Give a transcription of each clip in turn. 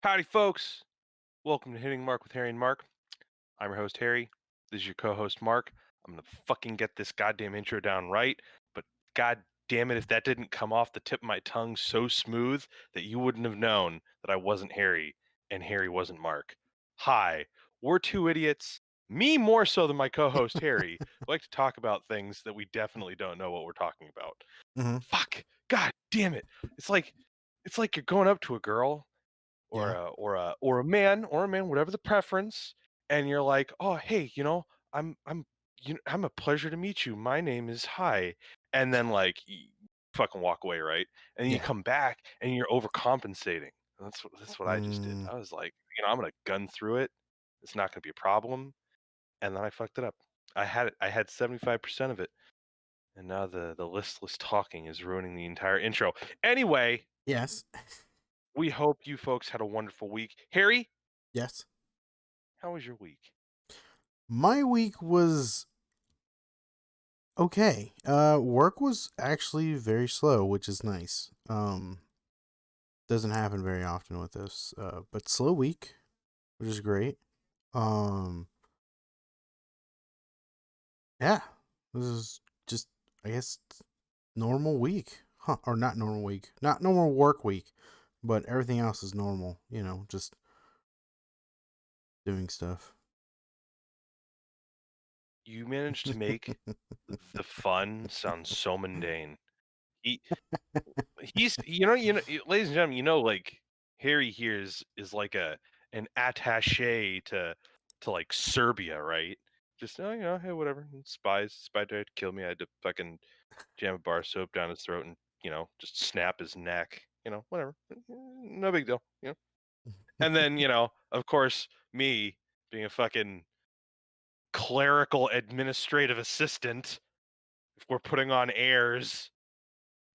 Howdy, folks. Welcome to Hitting Mark with Harry and Mark. I'm your host, Harry. This is your co host, Mark. I'm going to fucking get this goddamn intro down right, but god damn it, if that didn't come off the tip of my tongue so smooth that you wouldn't have known that I wasn't Harry and Harry wasn't Mark. Hi, we're two idiots, me more so than my co host, Harry, who like to talk about things that we definitely don't know what we're talking about. Mhm. Fuck, god damn it. It's like you're going up to a girl or Yeah. a man whatever the preference, and you're like, oh hey, I'm a pleasure to meet you, my name is Hi, and then like you fucking walk away, right? And then you Yeah. come back and you're overcompensating. That's what I just did. Mm. I was like, I'm gonna gun through it, it's not gonna be a problem, and then I fucked it up. I had 75% of it, and now the listless talking is ruining the entire intro. Anyway, Yes. we hope you folks had a wonderful week. Harry, Yes. how was your week? My week was okay. Work was actually very slow, which is nice. Doesn't happen very often with this. But slow week, which is great. Um, yeah. This is just, I guess, normal week. Huh. Or not normal week. Not normal work week, but everything else is normal, just doing stuff. You managed to make the fun sound so mundane. He he's ladies and gentlemen, like Harry here is like an attaché to like Serbia, right? Just hey, whatever. Spy tried to kill me. I had to fucking jam a bar soap down his throat and just snap his neck. Whatever. No big deal. And then of course, me being a fucking clerical administrative assistant, if we're putting on airs.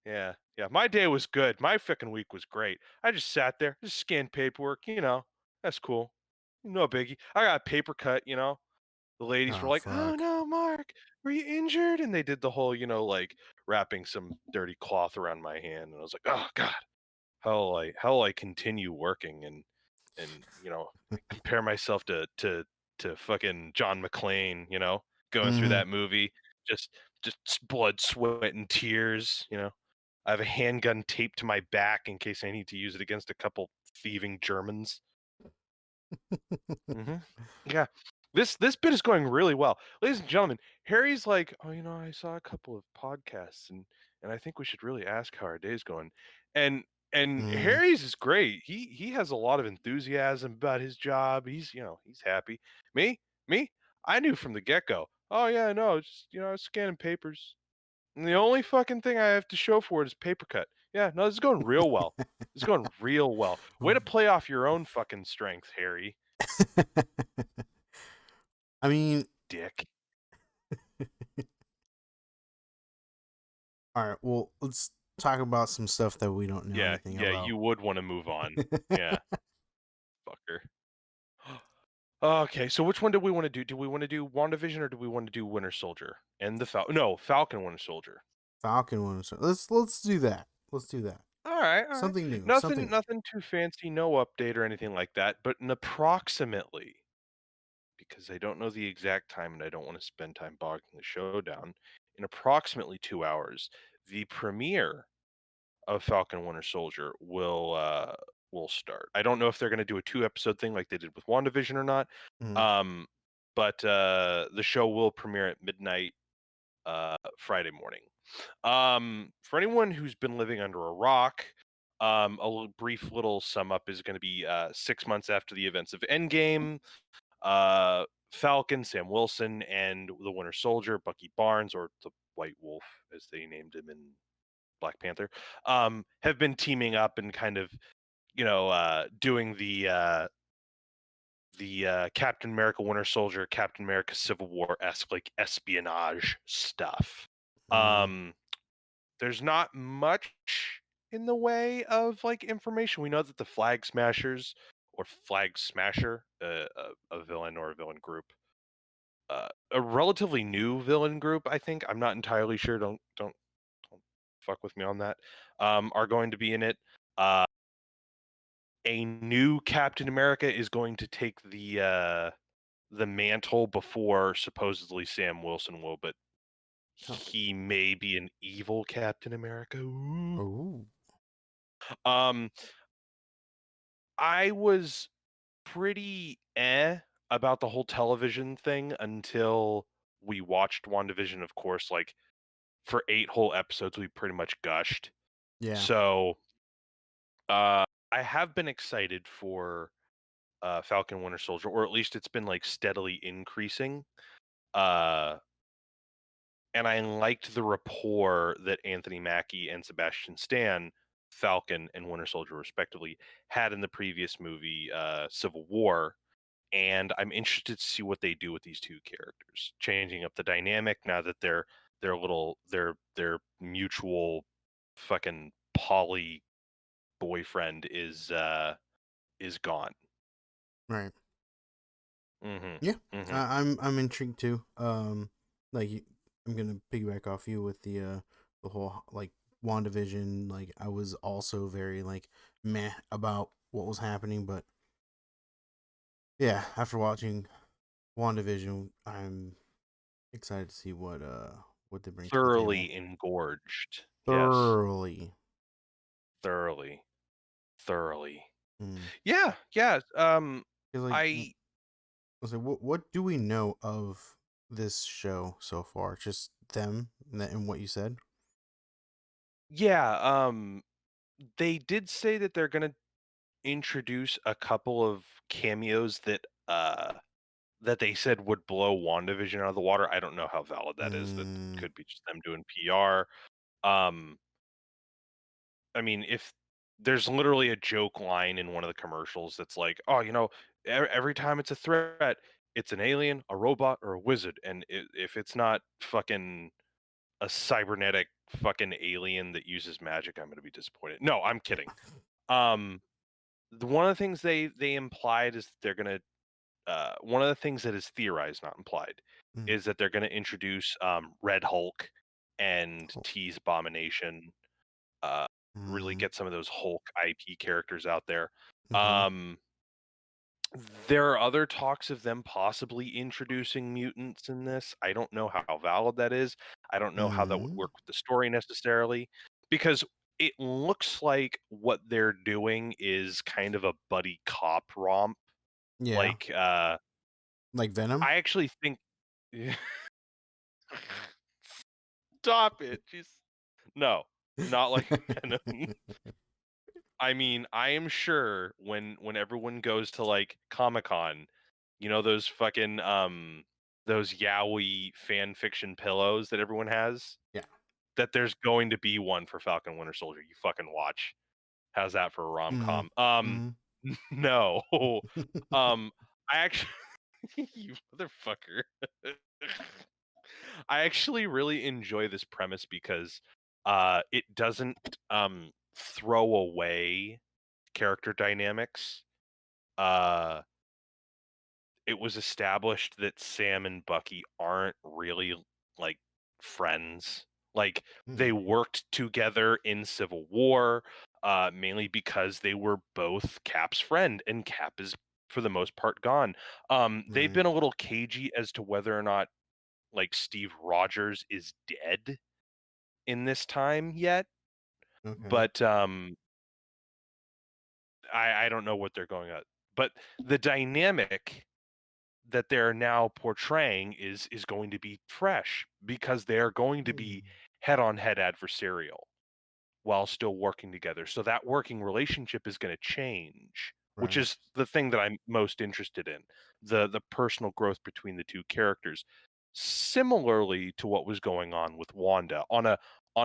Yeah, yeah. My day was good. My fucking week was great. I just sat there, just scanned paperwork. That's cool. No biggie. I got a paper cut. The ladies were Oh, like, "Oh fuck. no, Mark, were you injured?" And they did the whole, like wrapping some dirty cloth around my hand, and I was like, "Oh God, how will I continue working and compare myself to fucking John McClane, going through Mm. that movie, just blood, sweat, and tears. I have a handgun taped to my back in case I need to use it against a couple thieving Germans. Hmm. Yeah. This bit is going really well. Ladies and gentlemen, Harry's like, "Oh, I saw a couple of podcasts and I think we should really ask how our day's going." And and Mm. Harry's is great. He has a lot of enthusiasm about his job. He's happy. Me, I knew from the get-go. Oh yeah, no, just I was scanning papers. And the only fucking thing I have to show for it is paper cut. Yeah, no, this is going real well. This is going real well. Way to play off your own fucking strength, Harry. I mean, Dick. all right. Well, let's talk about some stuff that we don't know Yeah, anything yeah, about. you would wanna move on. Yeah, fucker. Okay, so which one do we wanna do? Do we wanna do WandaVision or do we wanna do Winter Soldier and the Falcon Winter Soldier? Falcon one. So let's do that. Let's do that. Alright, alright. Something new. Nothing Something new. nothing too fancy, no update or anything like that, but an approximately, because I don't know the exact time and I don't wanna spend time bogging the show down, in approximately 2 hours, the premiere of Falcon Winter Soldier will start. I don't know if they're gonna do a 2-episode thing like they did with WandaVision or not, Mm. um, but the show will premiere at midnight, Friday morning. For anyone who's been living under a rock, brief little sum up is gonna be, 6 months after the events of Endgame, Falcon, Sam Wilson, and the Winter Soldier, Bucky Barnes, or the White Wolf, as they named him in Black Panther, have been teaming up and kind of, doing the Captain America Winter Soldier, Captain America Civil War esque like espionage stuff. Mm. Um, there's not much in the way of like information. We know that the Flag Smashers or Flag Smasher, a villain or a villain group, a relatively new villain group, I think. I'm not entirely sure. Don't fuck with me on that. Are going to be in it. Uh, a new Captain America is going to take the mantle before supposedly Sam Wilson will, but Oh. he may be an evil Captain America. Ooh. Oh. Um, I was pretty about the whole television thing until we watched WandaVision, of course. Like, for 8 whole episodes, we pretty much gushed. Yeah. So, I have been excited for, Falcon Winter Soldier, or at least it's been, like, steadily increasing. Uh, and I liked the rapport that Anthony Mackie and Sebastian Stan, Falcon and Winter Soldier respectively, had in the previous movie, Civil War, and I'm interested to see what they do with these 2 characters, changing up the dynamic now that their mutual fucking poly boyfriend is gone. Right. Mhm. Yeah. Mhm. I'm intrigued too. Like I'm gonna piggyback off you with the whole like WandaVision. Like I was also very like meh about what was happening, but yeah, after watching WandaVision, I'm excited to see what they bring to the table. Thoroughly engorged. Yes. Thoroughly. Thoroughly. Thoroughly. Mm. Yeah, yeah, 'Cause, like, I I was like, what do we know of this show so far? Just them and what you said. yeah, they did say that they're gonna introduce a couple of cameos that they said would blow WandaVision out of the water. I don't know how valid that is. That Mm, could be just them doing PR. Um, I mean, if there's literally a joke line in one of the commercials that's like, "Oh, every time it's a threat, it's an alien, a robot, or a wizard, and if it's not fucking a cybernetic fucking alien that uses magic, I'm gonna be disappointed." No, I'm yeah. kidding. Um, one of the things they implied is that they're gonna one of the things that is theorized, not implied, Mm, is that they're gonna introduce Red Hulk and cool. tease Abomination, uh, really Mm, get some of those Hulk IP characters out there. mm-hmm. Um, there are other talks of them possibly introducing mutants in this. I don't know how valid that is. I don't know how that would Mm, work with the story necessarily, because it looks like what they're doing is kind of a buddy cop romp. yeah. Like, Like Venom. I actually think stop it. Just no, not like Venom. I mean, I am sure when everyone goes to like Comic-Con, those fucking those yaoi fan fiction pillows that everyone has, Yeah. that there's going to be one for Falcon Winter Soldier. You fucking watch. How's that for a Mm, rom-com? mm. No. Um I actually you motherfucker. I actually really enjoy this premise because it doesn't throw away character dynamics. Uh, it was established that Sam and Bucky aren't really like friends. Like, they Mm, worked together in Civil War, mainly because they were both Cap's friend, and Cap is for the most part gone. They've right. been a little cagey as to whether or not like Steve Rogers is dead in this time yet, Okay. but I don't know what they're going at. But the dynamic that they're now portraying is going to be fresh because they're going to Mm, be head on head adversarial while still working together. So that working relationship is going to change, which right. is the thing that I'm most interested in. The personal growth between the two characters. Similarly to what was going on with Wanda on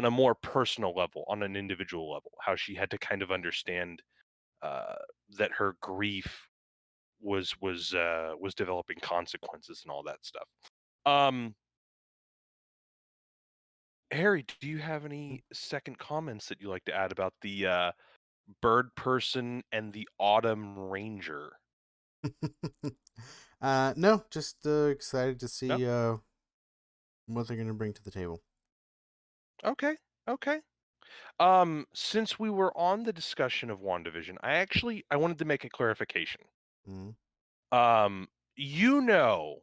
a more personal level, on an individual level, how she had to kind of understand uh, that her grief was developing consequences and all that stuff. Um, Harry, do you have any second comments that you like to add about the bird person and the autumn ranger? No, just excited to No? see what they're gonna bring to the table. Okay. Okay. Since we were on the discussion of WandaVision, I wanted to make a clarification. Mm, Um, you know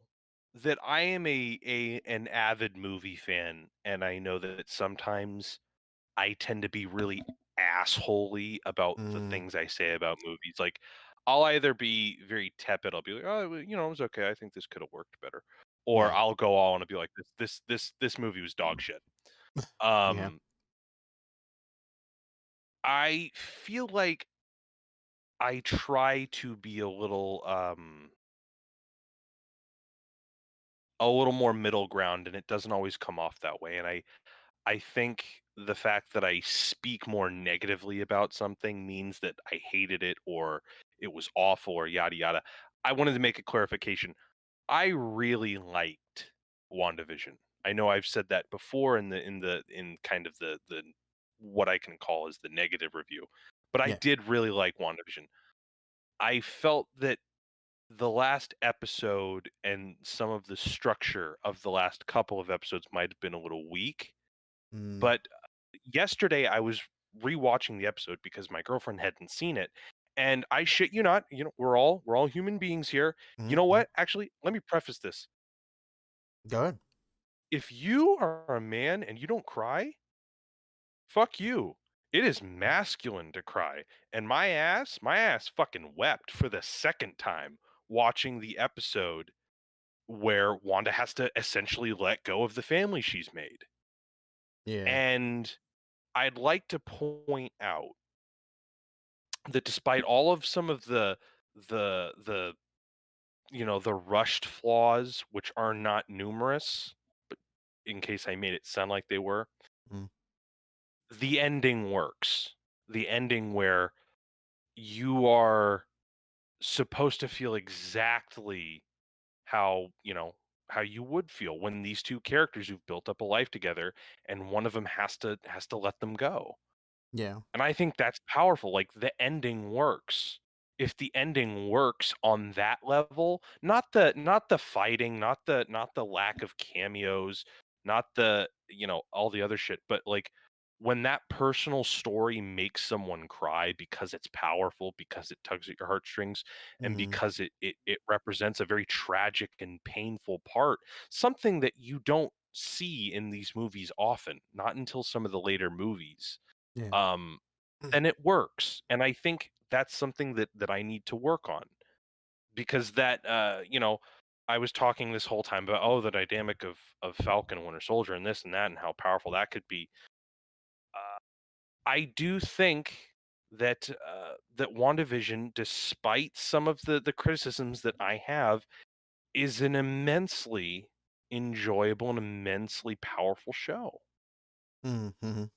that I am an avid movie fan, and I know that sometimes I tend to be really assholey about the mm, things I say about movies. Like, I'll either be very tepid, I'll be like, "Oh, well, it was okay. I think this could have worked better," or yeah. I'll go all and be like, "This movie was dog shit." Yeah. Um, I feel like I try to be a little more middle ground, and it doesn't always come off that way. And I think the fact that I speak more negatively about something means that I hated it or it was awful or yada yada. I wanted to make a clarification. I really liked WandaVision. I know I've said that before in kind of the what I can call as the negative review. But I Yeah. did really like WandaVision. I felt that the last episode and some of the structure of the last couple of episodes might have been a little weak, Mm, but yesterday I was rewatching the episode because my girlfriend hadn't seen it, and I shit you not, we're all human beings here. You know mm. what? Actually, let me preface this. Go ahead. If you are a man and you don't cry, fuck you. It is masculine to cry. And my ass fucking wept for the second time watching the episode where Wanda has to essentially let go of the family she's made. Yeah. And I'd like to point out that despite all of some of the the rushed flaws, which are not numerous, but in case I made it sound like they were, Mm, the ending works. The ending where you are supposed to feel exactly how you would feel when these two characters who've built up a life together and one of them has to let them go. yeah. And I think that's powerful, like, the ending works. If the ending works on that level, not the fighting, not the lack of cameos, not all the other shit, but, like, when that personal story makes someone cry because it's powerful, because it tugs at your heartstrings, and Mm, because it represents a very tragic and painful part, something that you don't see in these movies often, not until some of the later movies. yeah. um, then it works. And I think that's something that I need to work on because I was talking this whole time about the dynamic of Falcon and Winter Soldier and this and that and how powerful that could be. Uh, I do think that WandaVision, despite some of the criticisms that I have, is an immensely enjoyable and immensely powerful show. Mm, mhm.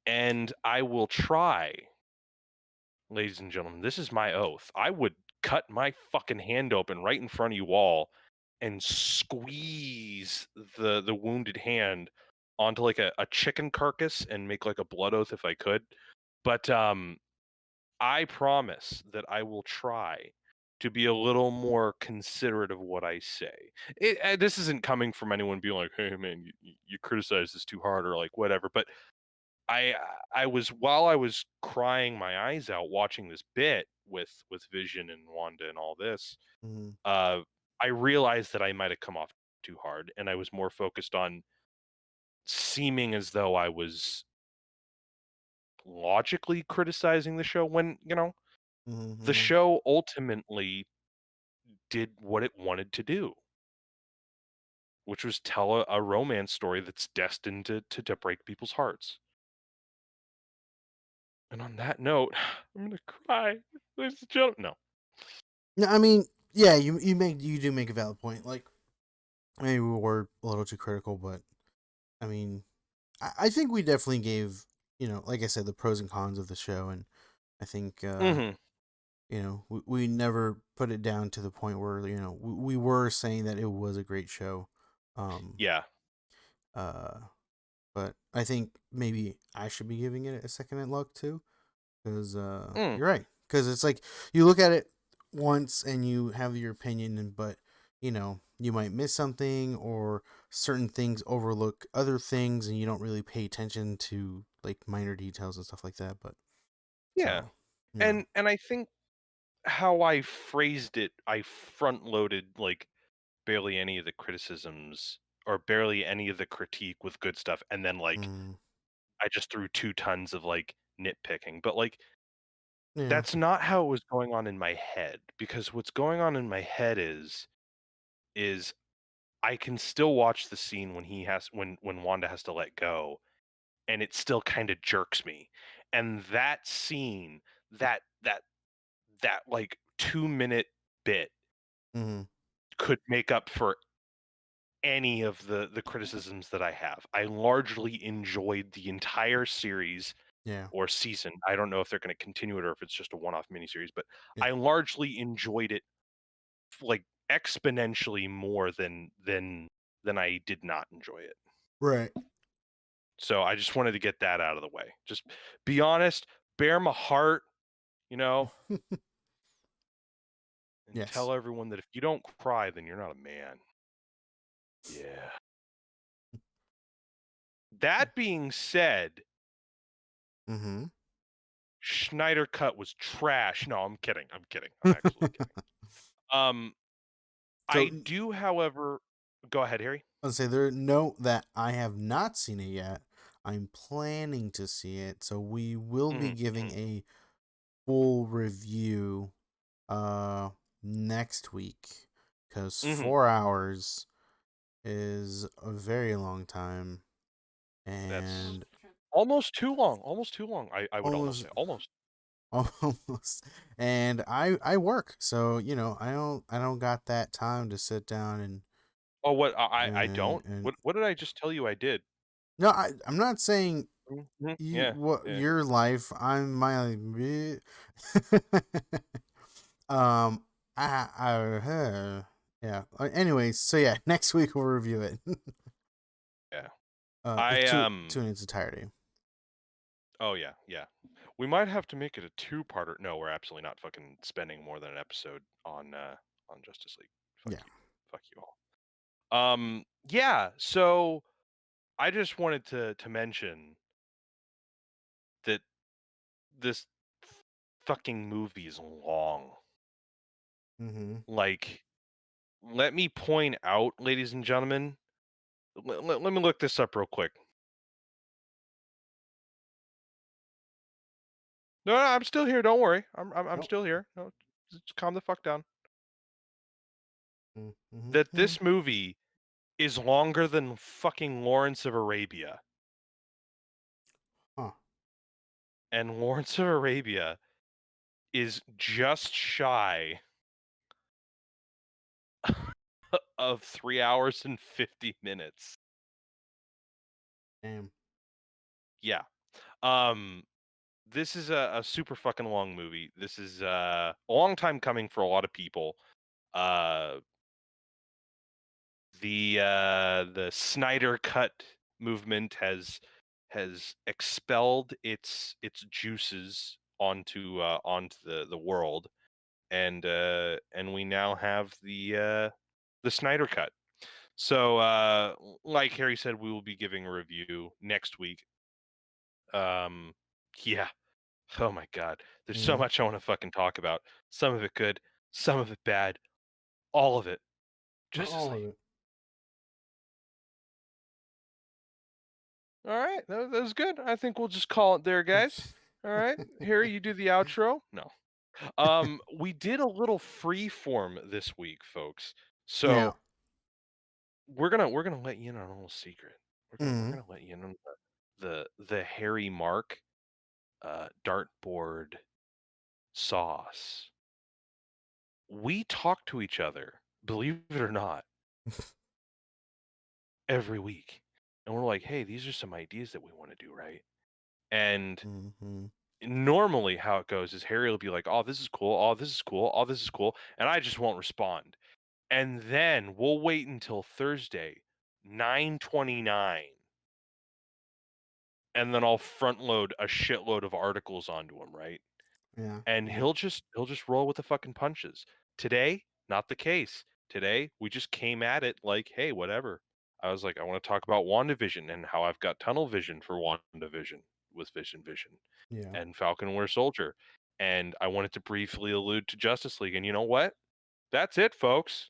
And I will try, ladies and gentlemen, this is my oath. I would cut my fucking hand open right in front of you all and squeeze the wounded hand onto like a chicken carcass and make like a blood oath if I could. But I promise that I will try to be a little more considerate of what I say. This isn't coming from anyone being like, "Hey man, you criticize this too hard" or like whatever. But I I was while I was crying my eyes out watching this bit with Vision and Wanda and all this, Mhm. uh, I realized that I might have come off too hard, and I was more focused on seeming as though I was logically criticizing the show when, Mhm, the mhm. show ultimately did what it wanted to do, which was tell a romance story that's destined to break people's hearts. And on that note, I'm gonna cry. Ladies and gentlemen. No. No, I mean, yeah, you do make a valid point. Like, maybe we were a little too critical, but I mean, I think we definitely gave, like I said, the pros and cons of the show, and I think Mhm. we never put it down to the point where we were saying that it was a great show. Um, Yeah. uh, but I think maybe I should be giving it a second look too, because Mm. you're right. Because it's like you look at it once and you have your opinion, but you might miss something or certain things overlook other things, and you don't really pay attention to like minor details and stuff like that. But Yeah. so yeah. And I think how I phrased it, I front loaded like barely any of the criticisms or barely any of the critique with good stuff, and then like Mm, I just threw 2 tons of like nitpicking. But like yeah. that's not how it was going on in my head, because what's going on in my head is I can still watch the scene when he has when Wanda has to let go, and it still kind of jerks me. And that scene, that like 2-minute bit Mm, could make up for any of the criticisms that I have. I largely enjoyed the entire series yeah. or season. I don't know if they're going to continue it or if it's just a one-off miniseries, but Yeah. I largely enjoyed it like exponentially more than I did not enjoy it. Right. So I just wanted to get that out of the way. Just be honest, bare my heart, you know, and Yes. tell everyone that if you don't cry, then you're not a man. Yeah. That being said, Mm-hmm. Schneider Cut was trash. No, I'm kidding. I'm kidding. I'm actually kidding. Um, So I do, however, go ahead, Harry. I'll say there note that I have not seen it yet. I'm planning to see it, so we will be Mhm, giving mhm, a full review uh next week because mhm. 4 hours is a very long time That's and almost too long. Almost too long. I would almost almost say almost. almost and I work, so I don't got that time to sit down Oh, what I and don't. and What did I just tell you I did? no, I'm not saying Mhm, you yeah, what yeah. your life. I'm my um yeah. Anyways, so yeah, next week we'll review it. Yeah. It's I two in its entirety. Oh yeah, yeah. We might have to make it a two-parter. No, we're absolutely not fucking spending more than an episode on Justice League. Fuck Yeah. you. Fuck you all. Yeah, so I just wanted to mention that this fucking movie is long. Mm-hmm. Like, let me point out, ladies and gentlemen, let me look this up real quick. No, no, I'm still here. Don't worry. I'm Nope. still here. No, just calm the fuck down. That Mm-hmm. this movie is longer than fucking Lawrence of Arabia, Huh. and Lawrence of Arabia is just shy of 3 hours and 50 minutes. Damn. Yeah. Um, this is a super fucking long movie. This is, a long time coming for a lot of people. Uh, the Snyder Cut movement has expelled its juices onto the world, and we now have the Snyder Cut. So, like Harry said, we will be giving a review next week. Um, yeah. Oh my god, there's so Mm-hmm. much I want to fucking talk about. Some of it good, some of it bad, all of it. Justice All of League. it. All right, that was good. I think we'll just call it there, guys. All right, Harry, you do the outro. No. We did a little free form this week, folks. Yeah. So we're gonna let you in on a little secret. We're Mm-hmm. gonna let you in on the Harry Mark dartboard sauce. We talk to each other, believe it or not, every week, and we're like, "Hey, these are some ideas that we want to do, right?" And Mm-hmm. normally, how it goes is Harry will be like, "Oh, this is cool. Oh, this is cool. Oh, this is cool," and I just won't respond. And then we'll wait until Thursday, 9:29, and then I'll front load a shitload of articles onto him, right? Yeah. And Yeah. he'll just roll with the fucking punches. Today, not the case. Today, we just came at it like, "Hey, whatever." I was like, I want to talk about WandaVision and how I've got tunnel vision for WandaVision with Vision Yeah. and Falcon and Winter Soldier. And I wanted to briefly allude to Justice League. And you know what? That's it, folks.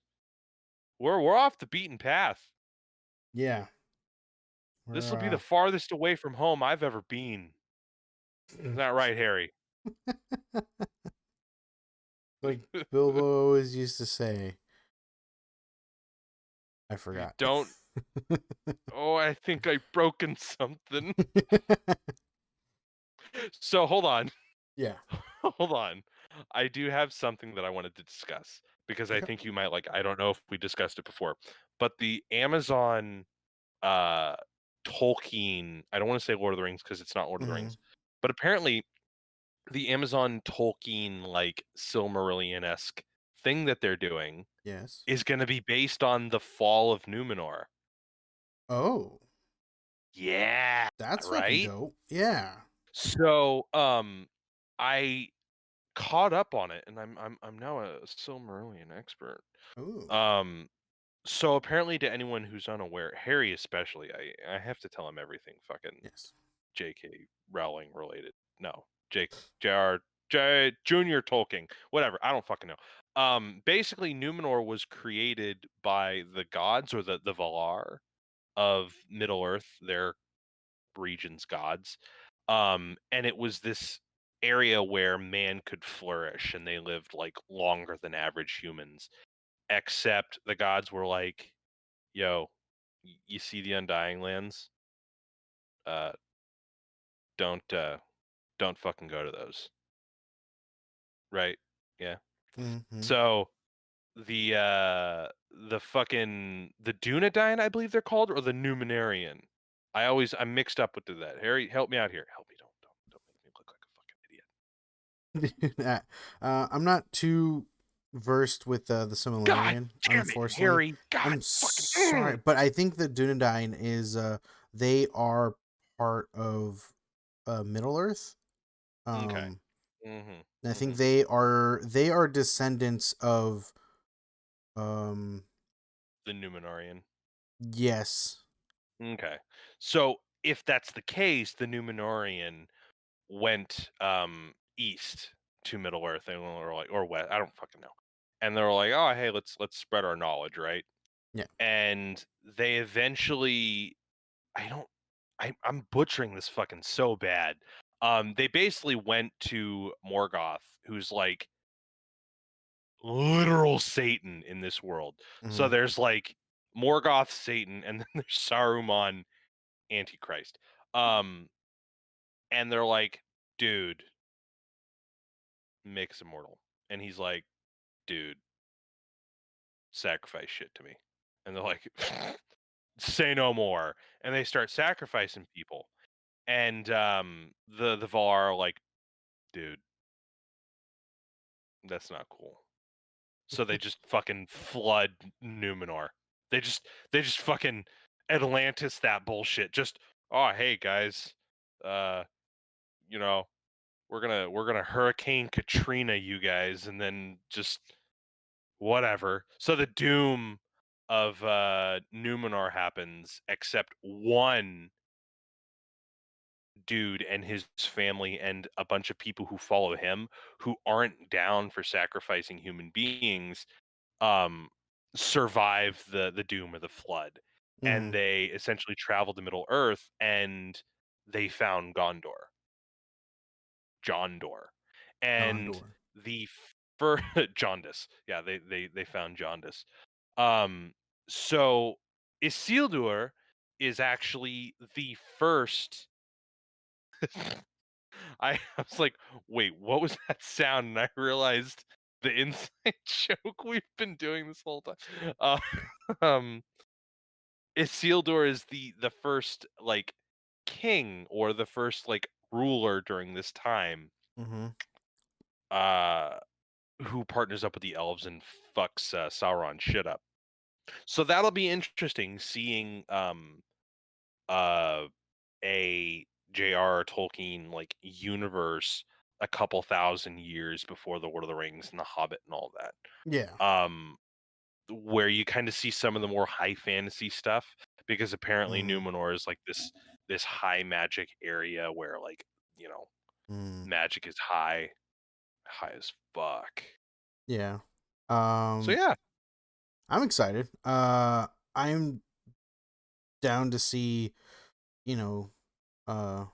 We're off the beaten path. Yeah. This We're will be the farthest away from home I've ever been. Isn't that right, Harry? like Bilbo always used to say. I forgot. Don't. Oh, I think I've broken something. So hold on. yeah. Hold on. I do have something that I wanted to discuss because I Okay. think you might like. I don't know if we discussed it before, but the Amazon uh Tolkien, I don't want to say Lord of the Rings because it's not Lord of the Mm-hmm. Rings, but apparently the Amazon Tolkien like Silmarillion-esque thing that they're doing Yes. is going to be based on the fall of Numenor. Oh, Yeah, that's fucking right? dope. Yeah. So, I caught up on it and I'm now a Silmarillion expert. Ooh. Um so apparently to anyone who's unaware, Harry especially, I have to tell him everything fucking Yes. J.K. Rowling related. No, J.R. Junior Tolkien, whatever. I don't fucking know. Basically, Numenor was created by the gods or the Valar of Middle Earth, their region's gods. And it was this area where man could flourish, and they lived like longer than average humans. Except the gods were like, "Yo, you see the Undying Lands? Uh, don't fucking go to those." Right? Yeah. Mm-hmm. So the fucking the Dunedain, I believe they're called, or the Numenarian. I'm mixed up with that. Harry, help me out here. Help me, don't make me look like a fucking idiot. I'm not too versed with the God Silmarillion, damn it, unfortunately. Harry. God I'm fucking. sorry, but I think the Dunedain is they are part of Middle Earth. Okay. Um, Mhm. I think Mhm. they are descendants of The Numenorian. yes. Okay. So if that's the case, the Numenorian went east to Middle Earth and were like, or west, I don't fucking know. And they were like, oh hey, let's spread our knowledge, right? Yeah. And they eventually, I don't I'm butchering this fucking so bad. They basically went to Morgoth, who's like literal Satan in this world. So Mhm. there's like Morgoth Satan, and then there's Saruman Antichrist. Um, and they're like, dude, make us immortal. And he's like, dude, sacrifice shit to me. And they're like, say no more. And they start sacrificing people. And the Valar are like, dude, that's not cool. So they just fucking flood Numenor. They just fucking Atlantis that bullshit. Just, oh hey guys, uh, you know, we're gonna Hurricane Katrina you guys, and then just whatever. So the doom of Numenor happens, except one dude and his family and a bunch of people who follow him who aren't down for sacrificing human beings um survive the doom of the flood, and Mhm. they essentially traveled to Middle Earth and they found Jondor, and Gondor. the first Jaundice. Yeah, they found Jaundice. Um, so Isildur is actually the first. I was like, wait, what was that sound? And I realized the inside joke we've been doing this whole time. Um, Isildur is the first like king or the first like ruler during this time. Mhm. Uh, who partners up with the elves and fucks Sauron shit up. So that'll be interesting seeing uh a J.R. Tolkien like universe a couple thousand years before the Lord of the Rings and the Hobbit and all that. Yeah. Where you kind of see some of the more high fantasy stuff because apparently Mm, Numenor is like this high magic area where like, you know, mm, magic is high as fuck. yeah. So Um, yeah. I'm excited. I'm down to see, you know, uh,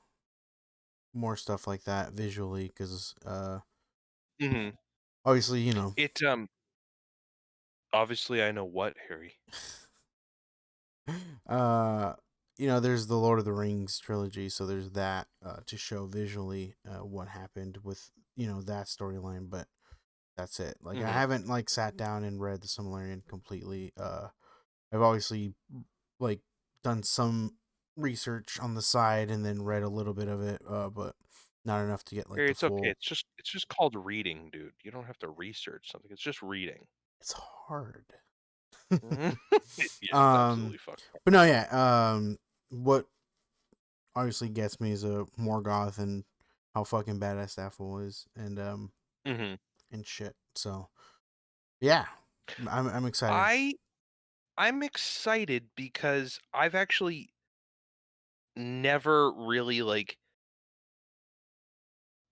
more stuff like that visually because, Hmm. obviously, It obviously I know what, Harry. uh, there's the Lord of the Rings trilogy, so there's that to show visually what happened with that storyline, but that's it. Like I Hmm. haven't like sat down and read the Silmarillion completely. I've obviously like done some research on the side and then read a little bit of it, but not enough to get like Harry, the it's okay. full. It's just called reading, dude. You don't have to research something. It's just reading. It's hard. Mhm. Yeah, it's um, absolutely fucking but no, yeah. What obviously gets me is a Morgoth and how fucking badass that fool is, hard. and shit. So yeah, I'm excited. I I'm excited because I've actually never really like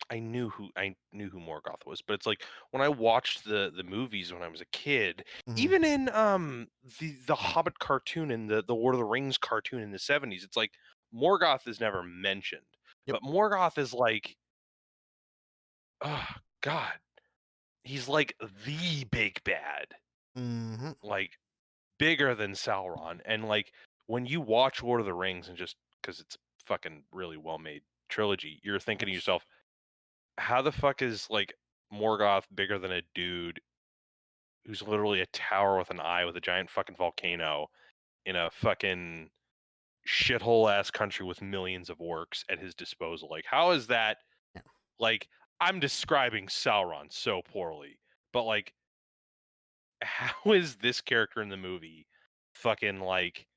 I knew who Morgoth was, but it's like when I watched the movies when I was a kid, Hmm. even in the Hobbit cartoon and the Lord of the Rings cartoon in the 70s, it's like Morgoth is never mentioned. Yep. But Morgoth is like, oh god, he's like the big bad. Hmm. Like bigger than Sauron. And like when you watch Lord of the Rings and just because it's a fucking really well made trilogy, you're thinking to Yes. yourself, how the fuck is like Morgoth bigger than a dude who's literally a tower with an eye with a giant fucking volcano in a fucking shithole ass country with millions of orcs at his disposal? Like, how is that Yeah. like I'm describing Sauron so poorly, but like how is this character in the movie fucking like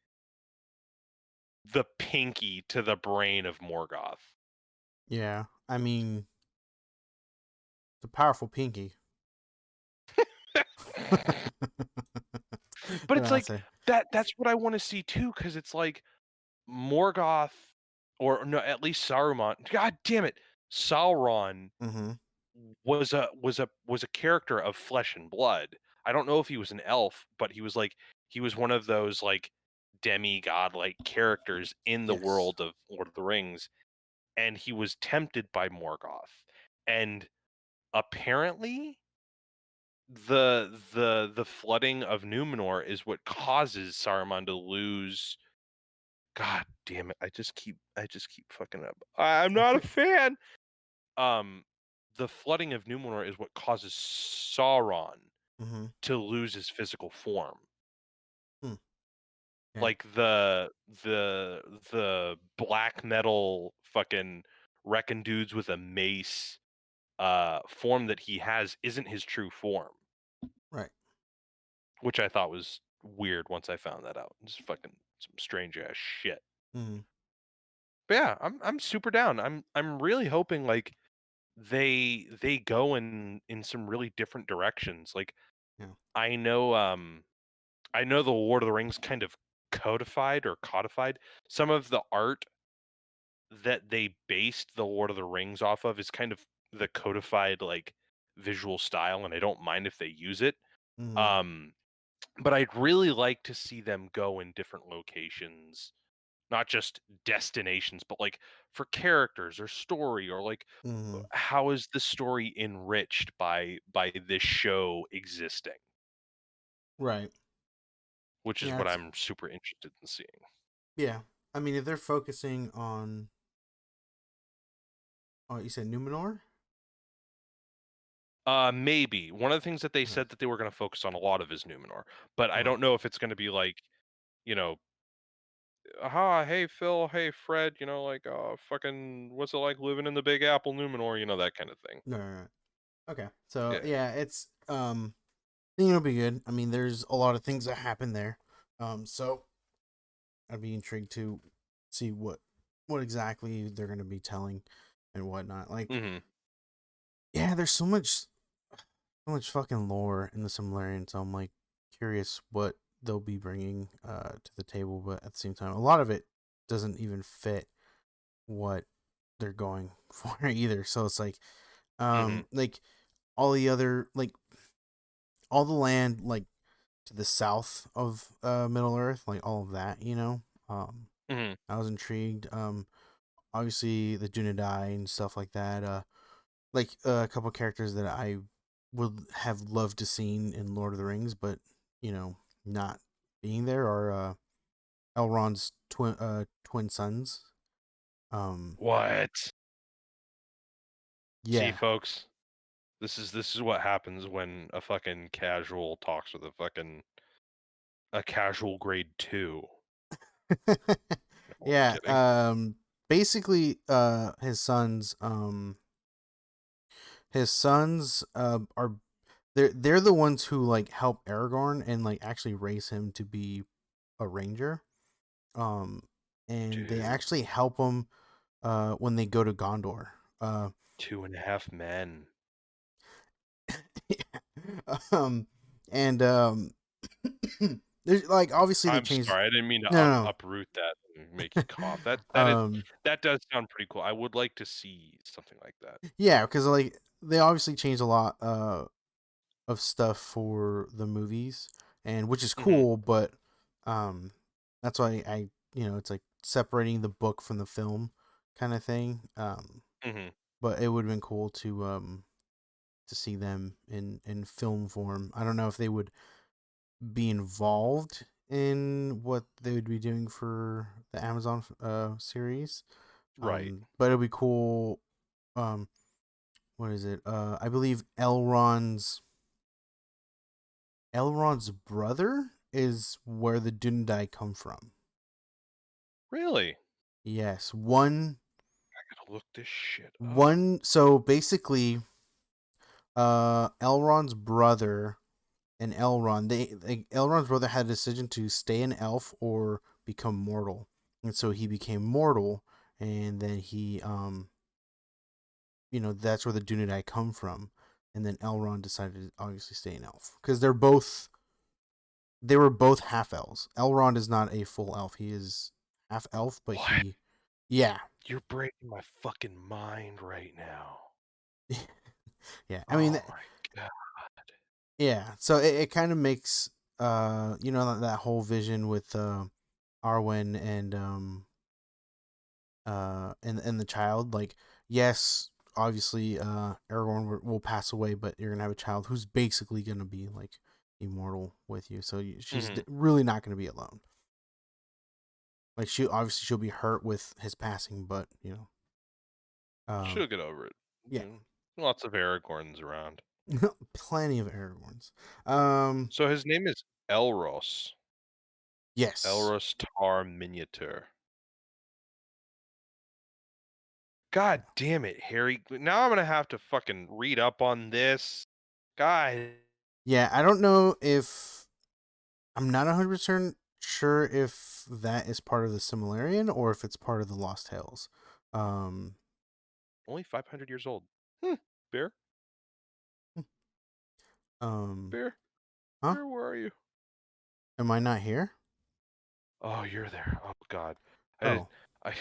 the pinky to the brain of Morgoth? Yeah. I mean, it's a powerful pinky. But What it's I like say? that's what I want to see too, because it's like Morgoth, or no, at least Saruman. God damn it, Sauron Mm-hmm. was a character of flesh and blood. I don't know if he was an elf, but he was one of those like demigod like characters in the Yes. world of Lord of the Rings, and he was tempted by Morgoth, and apparently the flooding of Numenor is what causes Saruman to lose. God damn it! I just keep fucking up. I'm not a fan. Um, the flooding of Numenor is what causes Sauron Mm-hmm. to lose his physical form. Hmm. Okay. Like the black metal fucking wrecking dudes with a mace form that he has isn't his true form, Right. which I thought was weird once I found that out. Just fucking some strange ass shit. Mm-hmm. But yeah, I'm super down. I'm really hoping like they go in some really different directions. Like Yeah. I know I know the Lord of the Rings kind of codified some of the art that they based the Lord of the Rings off of is kind of the codified like visual style, and I don't mind if they use it. Mm-hmm. Um but I'd really like to see them go in different locations, not just destinations, but like for characters or story, or like Mm-hmm. how is the story enriched by this show existing, Right. which is Yeah. what I'm super interested in seeing. Yeah. I mean, if they're focusing on, oh, you said Numenor. Maybe one of the things that they Okay. said that they were going to focus on a lot of is Numenor, but I Okay. don't know if it's going to be like, you know, ah, hey Phil, hey Fred, like, fucking, what's it like living in the Big Apple, Numenor, that kind of thing. No. No, no. Okay. So Yeah. yeah, it's I think it'll be good. I mean, there's a lot of things that happen there. So I'd be intrigued to see what exactly they're gonna be telling and whatnot. Like, Hmm. yeah, there's so much fucking lore in the Silmarillion. So I'm like curious what they'll be bringing to the table, but at the same time, a lot of it doesn't even fit what they're going for either. So it's Mhm. like all the other like all the land like to the south of Middle Earth, like all of that, you know. Mhm. I was intrigued. Obviously the Dunedai and stuff like that. Like a couple characters that I would have loved to seen in Lord of the Rings, but you know, not being there are Elrond's twin sons. Um, What? See, yeah, folks, this is what happens when a fucking casual talks with a casual grade 2. No, I'm yeah. kidding. Basically, his sons are they're the ones who like help Aragorn and like actually raise him to be a ranger. Um, and they Dude, actually help him when they go to Gondor. Uh, 2.5 men. um, and there's like obviously they I'm changed. sorry, I didn't mean to No, uproot that and make you cough. That no, that is no. that does sound pretty cool. I would like to see something like that. Yeah, because like they obviously changed a lot of stuff for the movies, and which is Mhm. cool, but um, that's why I it's like separating the book from the film kind of thing. Mhm. But it would have been cool to see them in film form. I don't know if they would be involved in what they would be doing for the Amazon series. Right. But it'd be cool. Um, what is it? I believe Elrond's brother is where the Dundai come from. Really? Yes, I gotta look this shit up. one. So basically, Elrond's brother and Elrond, Elrond's brother had a decision to stay an elf or become mortal, and so he became mortal, and then he that's where the Dunedain come from, and then Elrond decided to obviously stay an elf because they were both half elves. Elrond is not a full elf; he is half elf, but What? yeah, You're breaking my fucking mind right now. yeah. I mean, Oh my god. yeah. So it kind of makes that whole vision with Arwen and the child, like, yes, obviously Aragorn will pass away, but you're gonna have a child who's basically gonna be like immortal with you, so she's Mhm. really not gonna be alone. Like, she'll be hurt with his passing, but um She'll get over it. yeah. Lots of Aragorns around. Plenty of Aragorns. um So his name is Elros. yes. Elros Tar Miniature. God damn it, Harry. Now I'm gonna have to fucking read up on this. God. Yeah, I don't know if I'm not 100% sure if that is part of the Similarian or if it's part of the Lost Tales. um Only 500 years old. Hmm. Bear? um Bear? huh? Bear, where are you? Am I not here? Oh, you're there. Oh god. I did Oh, I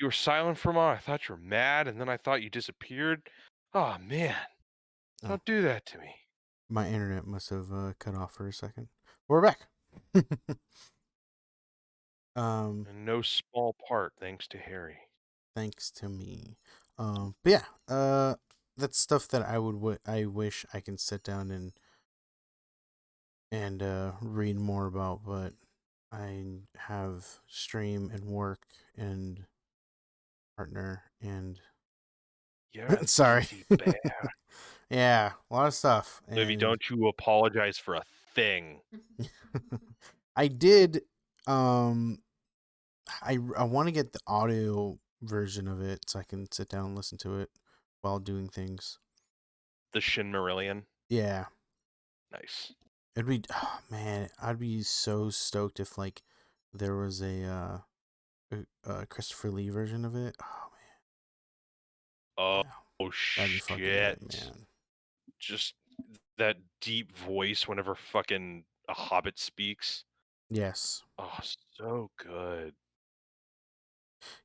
you were silent for a moment. I thought you were mad, and then I thought you disappeared. Oh man. oh, Don't do that to me. my internet must have cut off for a second. We're back. um, In no small part thanks to Harry. Thanks to me. But yeah, that's stuff that I wish I can sit down and read more about, but I have stream and work and partner and You're a sorry. busy bear. Yeah, a lot of stuff. Livy, And don't you apologize for a thing. I did um I want to get the audio version of it so I can sit down and listen to it while doing things. The Shin Marillion. Yeah, Nice. it'd be oh, man, I'd be so stoked if like there was a Christopher Lee version of it. Oh Oh, man, yeah, that'd be fucking lit, shit. man. Just that deep voice whenever fucking a hobbit speaks. Yes. Oh, so good.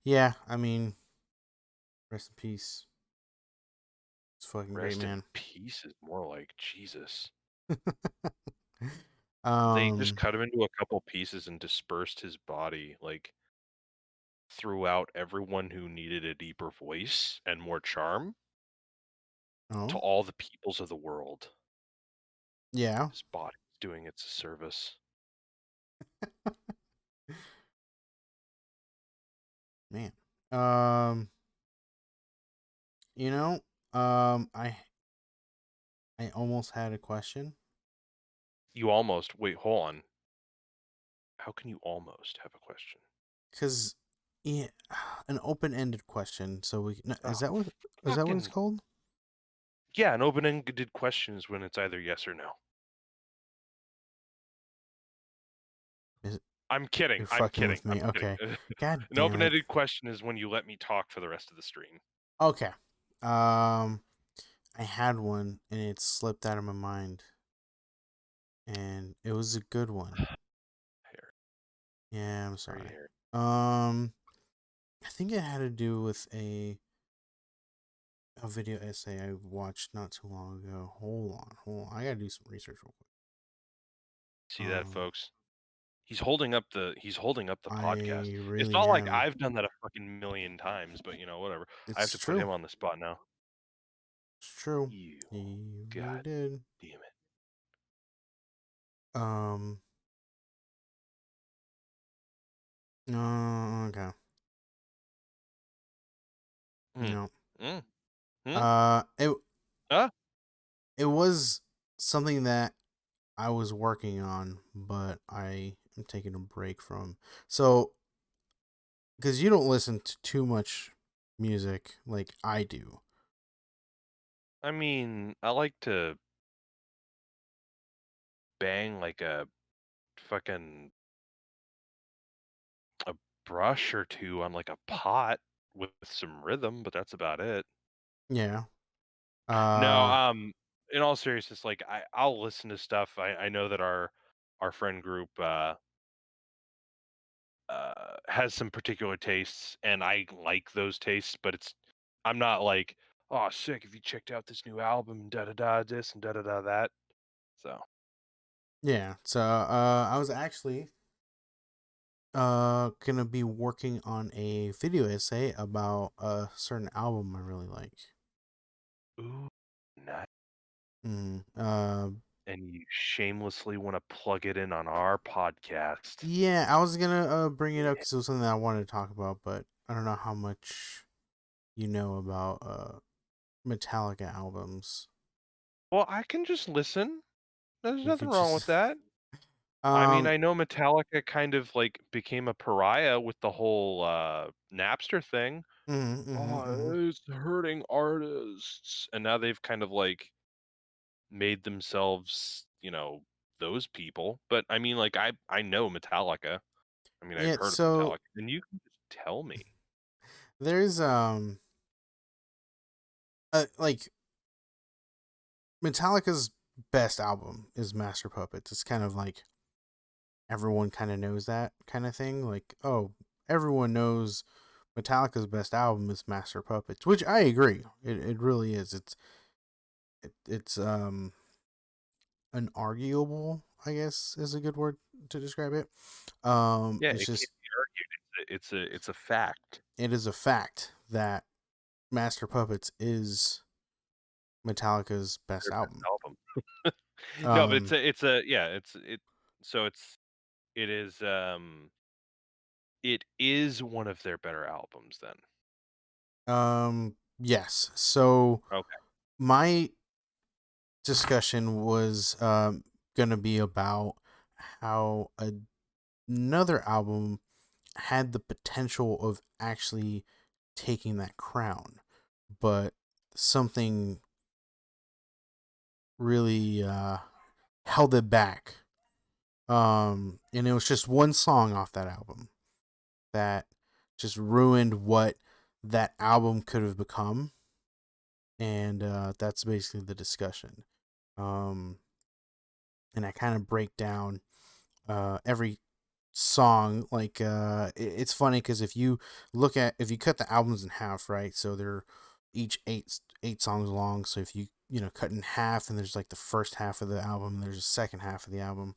Yeah, I mean, rest in peace. It's fucking great, Rest in man. peace is more like Jesus. They just um, cut him into a couple pieces and dispersed his body, like, throughout everyone who needed a deeper voice and more charm to oh, all the peoples of the world. yeah, His body was doing its service. man. Um, you know, um, I I almost had a question You almost wait, hold on. How can you almost have a question? because yeah, an open-ended question. So we no, Oh, is that what it's fucking called? yeah, an open-ended question is when it's either yes or no. Is it, I'm kidding, you're I'm fucking kidding, with I'm me? kidding. Okay. God An damn it. open-ended question is when you let me talk for the rest of the stream. Okay. Um, I had one and it slipped out of my mind, and it was a good one. Here, Yeah, I'm are you sorry. here? Um, I think it had to do with a video essay I watched not too long ago. Hold on. I gotta do some research real quick. See that, Um, folks? He's holding up the podcast. I It's really not like am. I've done that a fucking million times, but, whatever. I have It's to put him true. on the spot now. It's true. You He really god did. damn it. Um. Okay. Hmm. No. Mm. Hmm? It Huh? it was something that I was working on, but I am taking a break from. So, because you don't listen to too much music like I do. I mean, I like to bang like a fucking a brush or two on like a pot with some rhythm, but that's about it. Yeah. No, Uh. in all seriousness, like I'll listen to stuff. I know that our friend group has some particular tastes, and I like those tastes, but I'm not like, oh, sick. If you checked out this new album, da da da, this and da da da that. So, Yeah. So, I was actually gonna be working on a video essay about a certain album I really like. ooh, nice. Mm. And you shamelessly want to plug it in on our podcast. Yeah, I was gonna bring it up Yeah. because it was something I wanted to talk about, but I don't know how much you know about Metallica albums. Well, I can just listen. There's You nothing could wrong just with that. I mean, um I know Metallica kind of like became a pariah with the whole Napster thing. Oh, mhm. it's hurting artists. And now they've kind of like made themselves, those people. But I mean, like I know Metallica. I mean, I've Yeah, heard of so Metallica. And you can just tell me. there's like Metallica's best album is Master Puppets. It's kind of like everyone kind of knows that kind of thing. Like, oh, everyone knows Metallica's best album is Master Puppets, which I agree. It really is. It's unarguable, I guess is a good word to describe it. Yeah, It's it can't just be argued. It's a fact. it is a fact that Master Puppets is Metallica's best Their best album. album. No, but Um, so it is it is one of their better albums then. yes. So Okay. my discussion was gonna be about how another album had the potential of actually taking that crown, but something really held it back. And it was just one song off that album that just ruined what that album could have become, and that's basically the discussion. Um, and I kind of break down every song. Like it's funny because if you cut the albums in half, right? So they're each eight songs long. So if you cut in half, and there's like the first half of the album, and there's a second half of the album.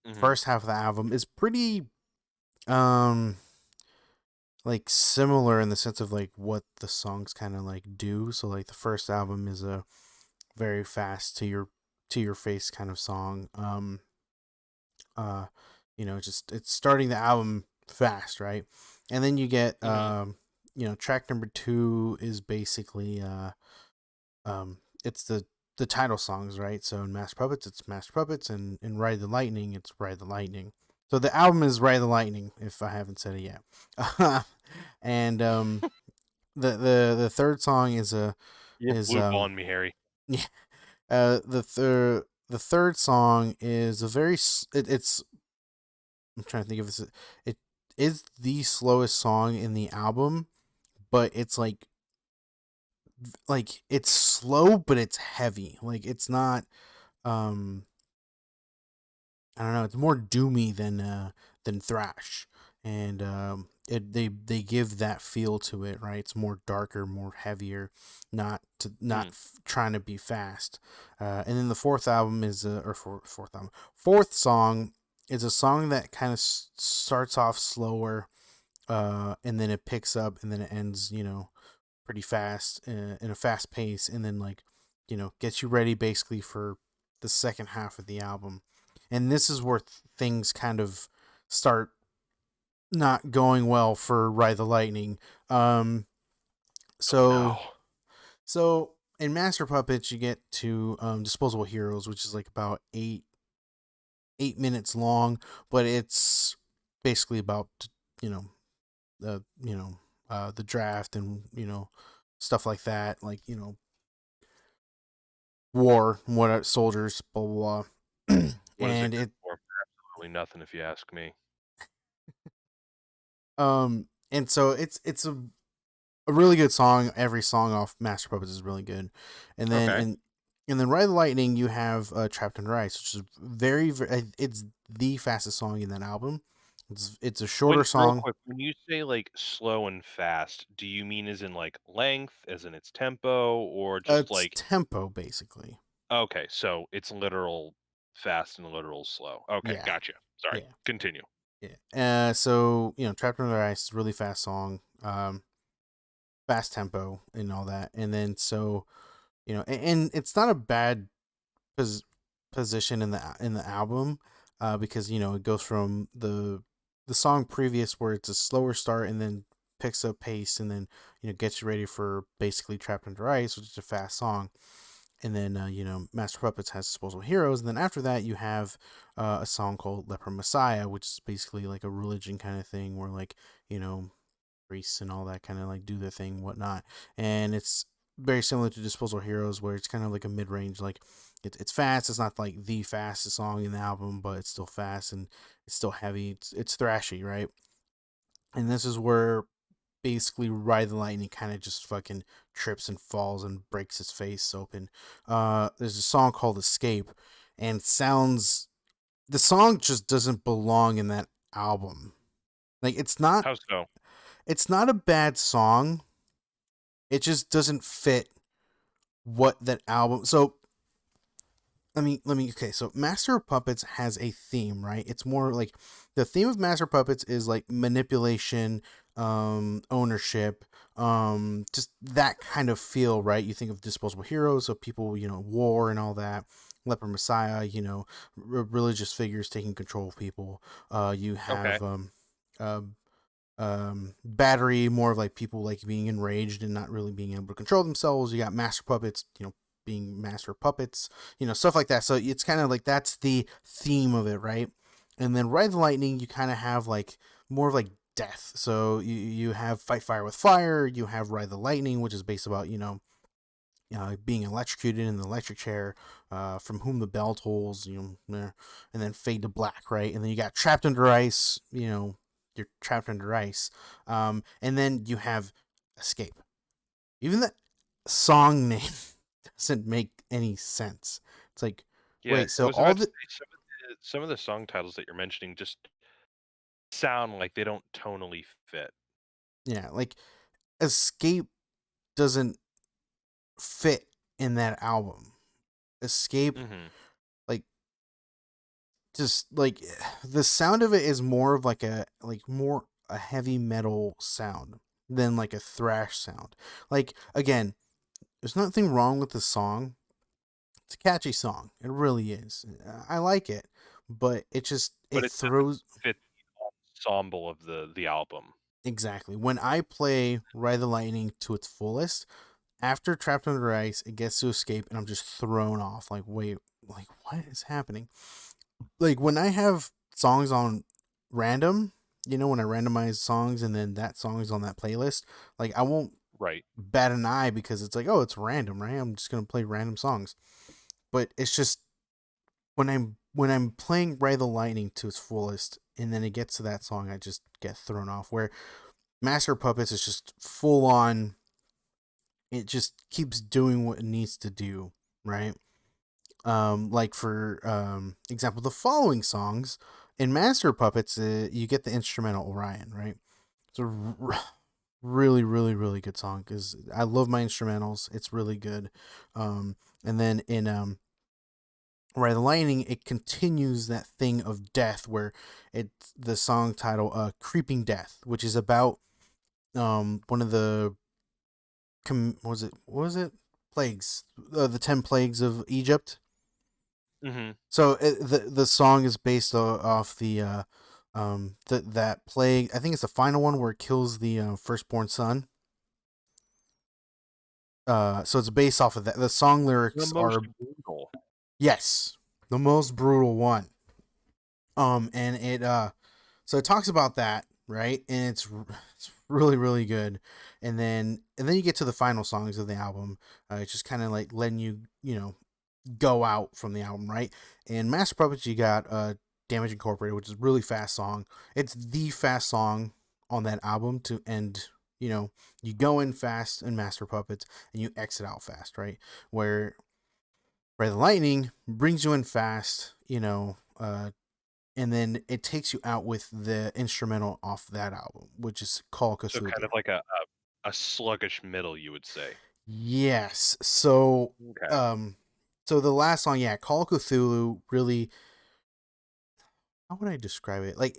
Hmm. First half of the album is pretty um like similar in the sense of like what the songs kind of like do. So like the first album is a very fast to your face kind of song. Uh just it's starting the album fast, right? And then you get Hmm. track number 2 is basically it's the title songs, right? So in Master Puppets it's Master Puppets, and in Ride the Lightning it's Ride the Lightning. So the album is Ride the Lightning, if I haven't said it yet. And the third song is a You is blue balling me, Harry. yeah, the third song is a very it's I'm trying to think of this. It is the slowest song in the album, but it's like it's slow, but it's heavy. Like it's not. Um, I don't know. It's more doomy than thrash, and they give that feel to it, right? It's more darker, more heavier, Mm. trying to be fast. And then the fourth album is fourth song is a song that kind of starts off slower, and then it picks up, and then it ends, pretty fast, in a fast pace, and then like, gets you ready basically for the second half of the album. And this is where things kind of start not going well for Ride the Lightning. Um, Oh so no. so in Master Puppets, you get to Disposable Heroes, which is like about 8 minutes long, but it's basically about you know the draft, and stuff like that, like war, what soldiers, blah blah blah. What is it And good it for? Absolutely nothing, if you ask me. and so it's a really good song. Every song off Master Puppets is really good. And then Okay. in then Ride the Lightning, you have Trapped Under Ice, which is it's the fastest song in that album. It's a shorter When real song. quick, when you say like slow and fast, do you mean as in like length, as in its tempo, or just It's like tempo basically. okay, so it's literal fast and literal slow. Okay, Yeah, gotcha. Sorry. yeah, Continue. yeah. So Trapped Under Ice is a really fast song. Fast tempo and all that. And then so and it's not a bad pos- position in the album, because it goes from the song previous, where it's a slower start, and then picks up pace, and then gets you ready for basically Trapped Under Ice, which is a fast song. And then Master Puppets has Disposable Heroes, and then after that you have a song called Leper Messiah, which is basically like a religion kind of thing, where like you know priests and all that kind of like do their thing, whatnot. And it's very similar to Disposable Heroes, where it's kind of like a mid range, like it's fast. It's not like the fastest song in the album, but it's still fast, and it's still heavy. It's thrashy, right? And this is where basically Ride the Lightning kind of just fucking trips and falls and breaks his face open. There's a song called Escape, and sounds the song just doesn't belong in that album. Like How so? it's not a bad song. It just doesn't fit what that album. So let me okay, so Master of Puppets has a theme, right? It's more like the theme of Master of Puppets is like manipulation, ownership, just that kind of feel, right? You think of Disposable Heroes, so people, war and all that. Leper Messiah, religious figures taking control of people. You Okay. have uh, Battery, more of like people like being enraged and not really being able to control themselves. You got Master Puppets, being master puppets, stuff like that. So it's kind of like that's the theme of it, right? And then Ride the Lightning, you kind of have like more of like death. So you have Fight Fire with Fire, you have Ride the Lightning, which is based about being electrocuted in the electric chair, from whom the bell tolls, and then Fade to Black, right? And then you got Trapped Under Ice, you're trapped under ice, and then you have Escape. Even the song name doesn't make any sense. It's like, Yeah, wait, I so was all about to the say some of the song titles that you're mentioning just sound like they don't tonally fit. Yeah, like Escape doesn't fit in that album. Escape, Mhm. like, just like the sound of it is more of like more a heavy metal sound than like a thrash sound. Like, again, there's nothing wrong with the song. It's a catchy song. It really is. I like it, but But it it doesn't throws. fit the ensemble of the album. Exactly. When I play Ride the Lightning to its fullest, after Trapped Under Ice, it gets to Escape, and I'm just thrown off. Like, wait, like, what is happening? Like, when I have songs on random, when I randomize songs and then that song is on that playlist, like, I won't Right. bat an eye because it's like, oh, it's random, right? I'm just gonna play random songs. But it's just when I'm playing Ride the Lightning to its fullest, and then it gets to that song, I just get thrown off. Where Master Puppets is just full on. It just keeps doing what it needs to do, right? Like for example, the following songs in Master Puppets, you get the instrumental Orion, right? It's a really, really, really good song because I love my instrumentals. It's really good. And then in Ride the Lightning, it continues that thing of death where it's the song title Creeping Death, which is about one of the what was it plagues, the 10 plagues of Egypt. Mhm. So the song is based off the that plague. I think it's the final one where it kills the firstborn son. So it's based off of that. The song The lyrics most are, brutal. yes, the most brutal one. And so it talks about that, right? And it's really, really good. And then you get to the final songs of the album. It's just kind of like letting you go out from the album, right? And Master Puppets, you got Damage Incorporated, which is a really fast song. It's the fast song on that album to end. You go in fast in Master Puppets and you exit out fast, right? Where the Lightning brings you in fast, and then it takes you out with the instrumental off that album, which is Call So kind Cthulhu. of like a sluggish middle, you would say. Yes. So, Okay. um, so the last song, yeah, Call Cthulhu, really, how would I describe it? Like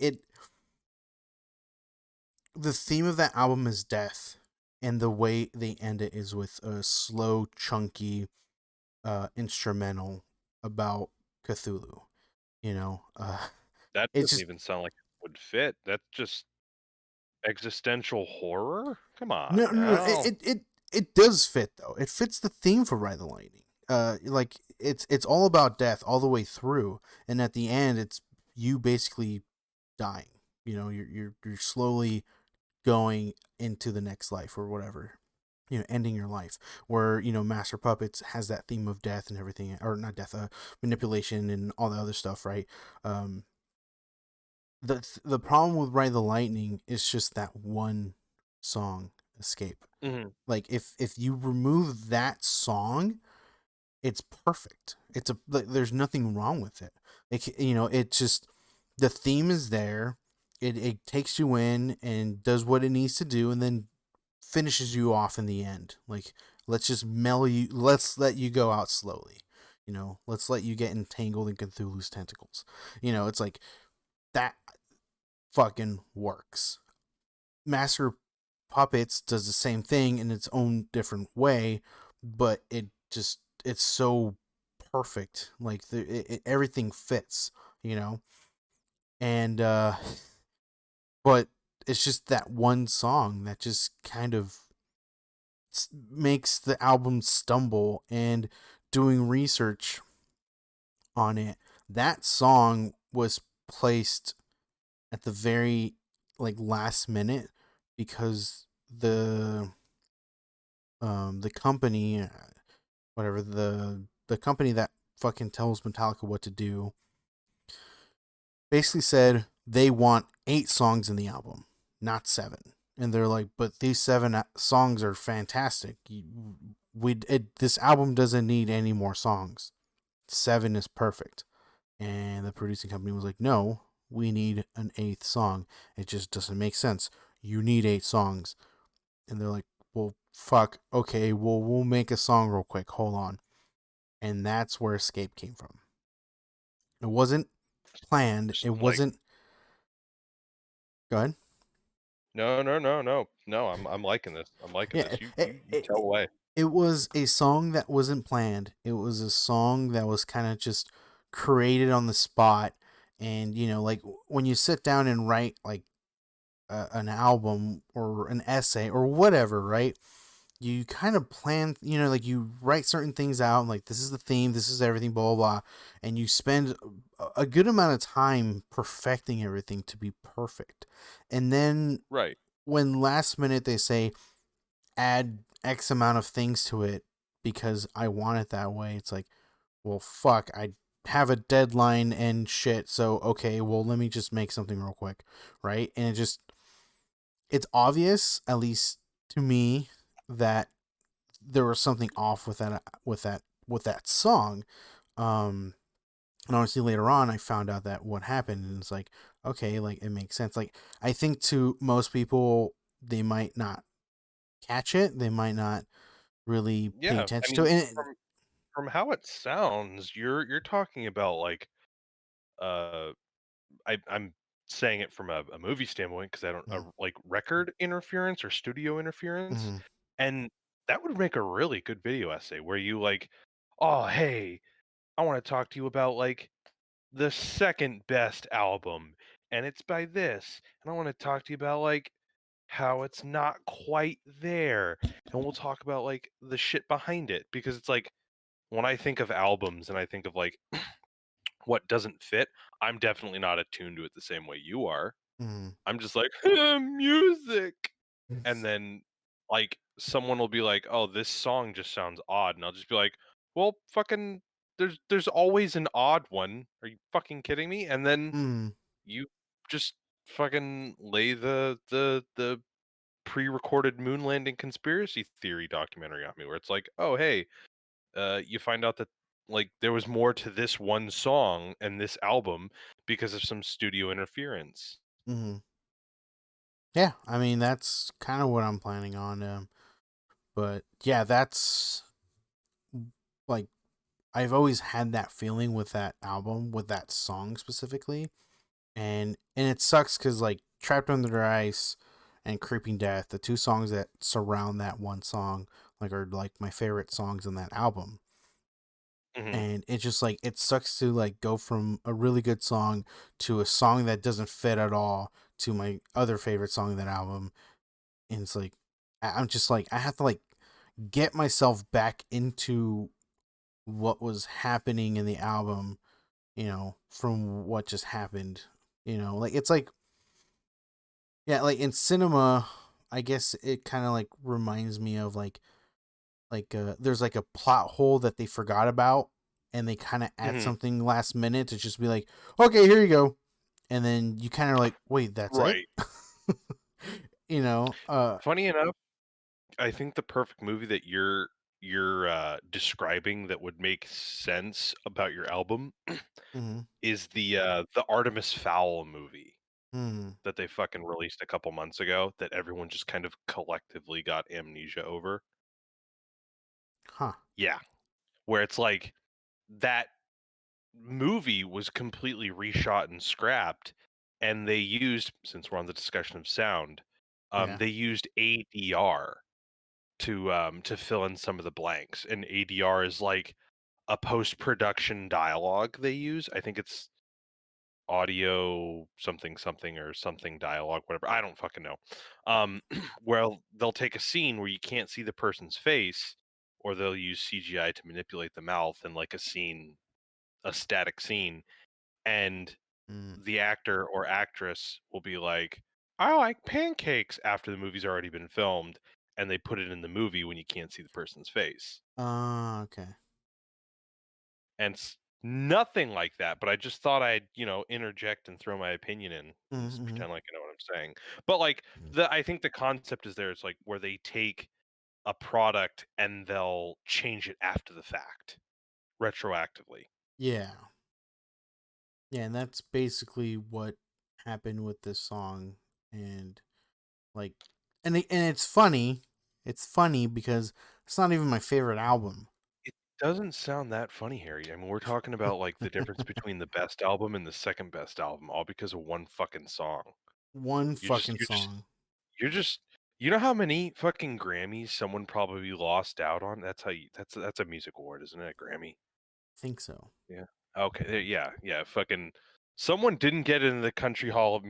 the theme of that album is death, and the way they end it is with a slow, chunky, instrumental about Cthulhu. You know, That it's doesn't just even sound like it would fit. That's just existential horror? Come no, on no, no. now. It does fit though. It fits the theme for Ride the Lightning. Like it's all about death all the way through, and at the end, it's you basically dying. You're slowly going into the next life or whatever. Ending your life. Where Master Puppets has that theme of death and everything, or not death, manipulation and all the other stuff, right? Um, the problem with Ride the Lightning is just that one song, Escape. Mhm. Like if you remove that song, it's perfect. Like, there's nothing wrong with it. It's just the theme is there. It takes you in and does what it needs to do, and then finishes you off in the end. Like, let's just mellow you. Let's let you go out slowly. Let's let you get entangled in Cthulhu's tentacles. It's like that fucking works. Master Puppets does the same thing in its own different way, but it's so perfect. Like everything fits, you know. And but it's just that one song that just kind of makes the album stumble. And doing research on it, that song was placed at the very like last minute because the company, whatever, the company that fucking tells Metallica what to do, basically said they want 8 songs in the album, not 7. And they're like, but these 7 songs are fantastic. This album doesn't need any more songs. 7 is perfect. And the producing company was like, no, we need an eighth song. It just doesn't make sense. You need eight songs. And they're like, well, fuck. Okay, well, we'll make a song real quick. Hold on. And that's where Escape came from. It wasn't planned. Just It like, wasn't. Go ahead. no, no, no, no, no. I'm liking this. I'm liking Yeah, this. You tell away. it was a song that wasn't planned. It was a song that was kind of just created on the spot. And, like when you sit down and write like an album or an essay or whatever, right? You kind of plan, like you write certain things out, and like this is the theme, this is everything, blah, blah, blah. And you spend a good amount of time perfecting everything to be perfect. And then Right. when last minute they say, add X amount of things to it because I want it that way. It's like, well, fuck, I have a deadline and shit. So, okay, well, let me just make something real quick. Right. And it's obvious, at least to me, that there was something off with that song. Um, and honestly, later on, I found out that what happened, and it's like, okay, like it makes sense. Like, I think to most people, they might not catch it. They might not really pay Yeah. I attention to mean, it. And from how it sounds, you're talking about like uh I'm saying it from a movie standpoint because I don't mm, like record interference or studio interference, mm, and that would make a really good video essay where you like, oh hey, I want to talk to you about like the second best album, and it's by this, and I want to talk to you about like how it's not quite there, and we'll talk about like the shit behind it because it's like when I think of albums and I think of like what doesn't fit, I'm definitely not attuned to it the same way you are. mm, I'm just like, music. And then like someone will be like, "Oh, this song just sounds odd." And I'll just be like, "Well, fucking there's always an odd one. Are you fucking kidding me?" And then mm, you just fucking lay the pre-recorded moon landing conspiracy theory documentary on me where it's like, "Oh, hey, you find out that like there was more to this one song and this album because of some studio interference." mm. Yeah, I mean that's kind of what I'm planning on. But yeah, that's like I've always had that feeling with that album, with that song specifically, and it sucks because like Trapped Under Ice and Creeping Death, the two songs that surround that one song, like are like my favorite songs in that album. Mhm. And it's just like it sucks to like go from a really good song to a song that doesn't fit at all to my other favorite song in that album. And it's like I'm just like I have to like get myself back into what was happening in the album, from what just happened. Like it's like, yeah, like in cinema, I guess it kind of like reminds me of like there's like a plot hole that they forgot about, and they kind of add Mhm. something last minute to just be like, okay, here you go, and then you kind of like, wait, that's it. Right. you know uh Funny enough, I think the perfect movie that you're describing that would make sense about your album mm, is the Artemis Fowl movie mm, that they fucking released a couple months ago that everyone just kind of collectively got amnesia over. huh, Yeah, where it's like that movie was completely reshot and scrapped, and they used, since we're on the discussion of sound, yeah, they used ADR to fill in some of the blanks, and ADR is like a post-production dialogue they use. I think it's audio something something or something dialogue, whatever. I don't fucking know. Where they'll take a scene where you can't see the person's face, or they'll use CGI to manipulate the mouth in like a static scene, and mm, the actor or actress will be like, "I like pancakes," after the movie's already been filmed, and they put it in the movie when you can't see the person's face. okay, And it's nothing like that, but I just thought I'd, interject and throw my opinion in and just mm-hmm. pretend like I know what I'm saying. But like I think the concept is there. It's like where they take a product and they'll change it after the fact, retroactively. Yeah, Yeah, and that's basically what happened with this song, and like, and it's funny. It's funny because it's not even my favorite album. It doesn't sound that funny, Harry. I mean, we're talking about, like, the difference between the best album and the second best album, all because of one fucking song. One You're just fucking you're just song. you're just you know how many fucking Grammys someone probably lost out on? That's how you that's a music award, isn't it, a Grammy? Think so. Yeah. Okay, there yeah, yeah, fucking someone didn't get into the Country Hall of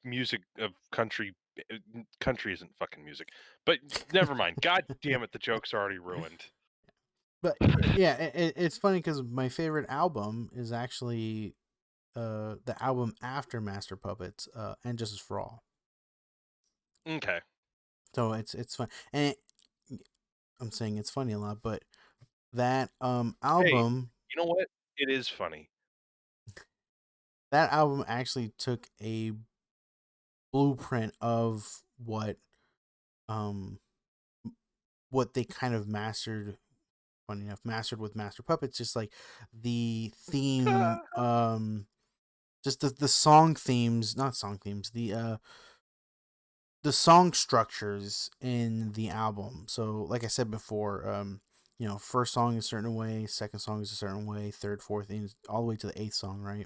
Music of Country country isn't fucking music. But never mind. God damn it, the joke's already ruined. But yeah, it's funny because my favorite album is actually the album after Master Puppets, and Justice for All. Okay. So it's fun, and I'm saying it's funny a lot, but that Hey, album you know what? It is funny. that album actually took a blueprint of um what they kind of mastered. Funny enough, mastered with Master Puppets, just like the theme, just the song themes, not song themes, the song structures in the album. So, like I said before, first song is a certain way, second song is a certain way, third, fourth, and all the way to the eighth song, right?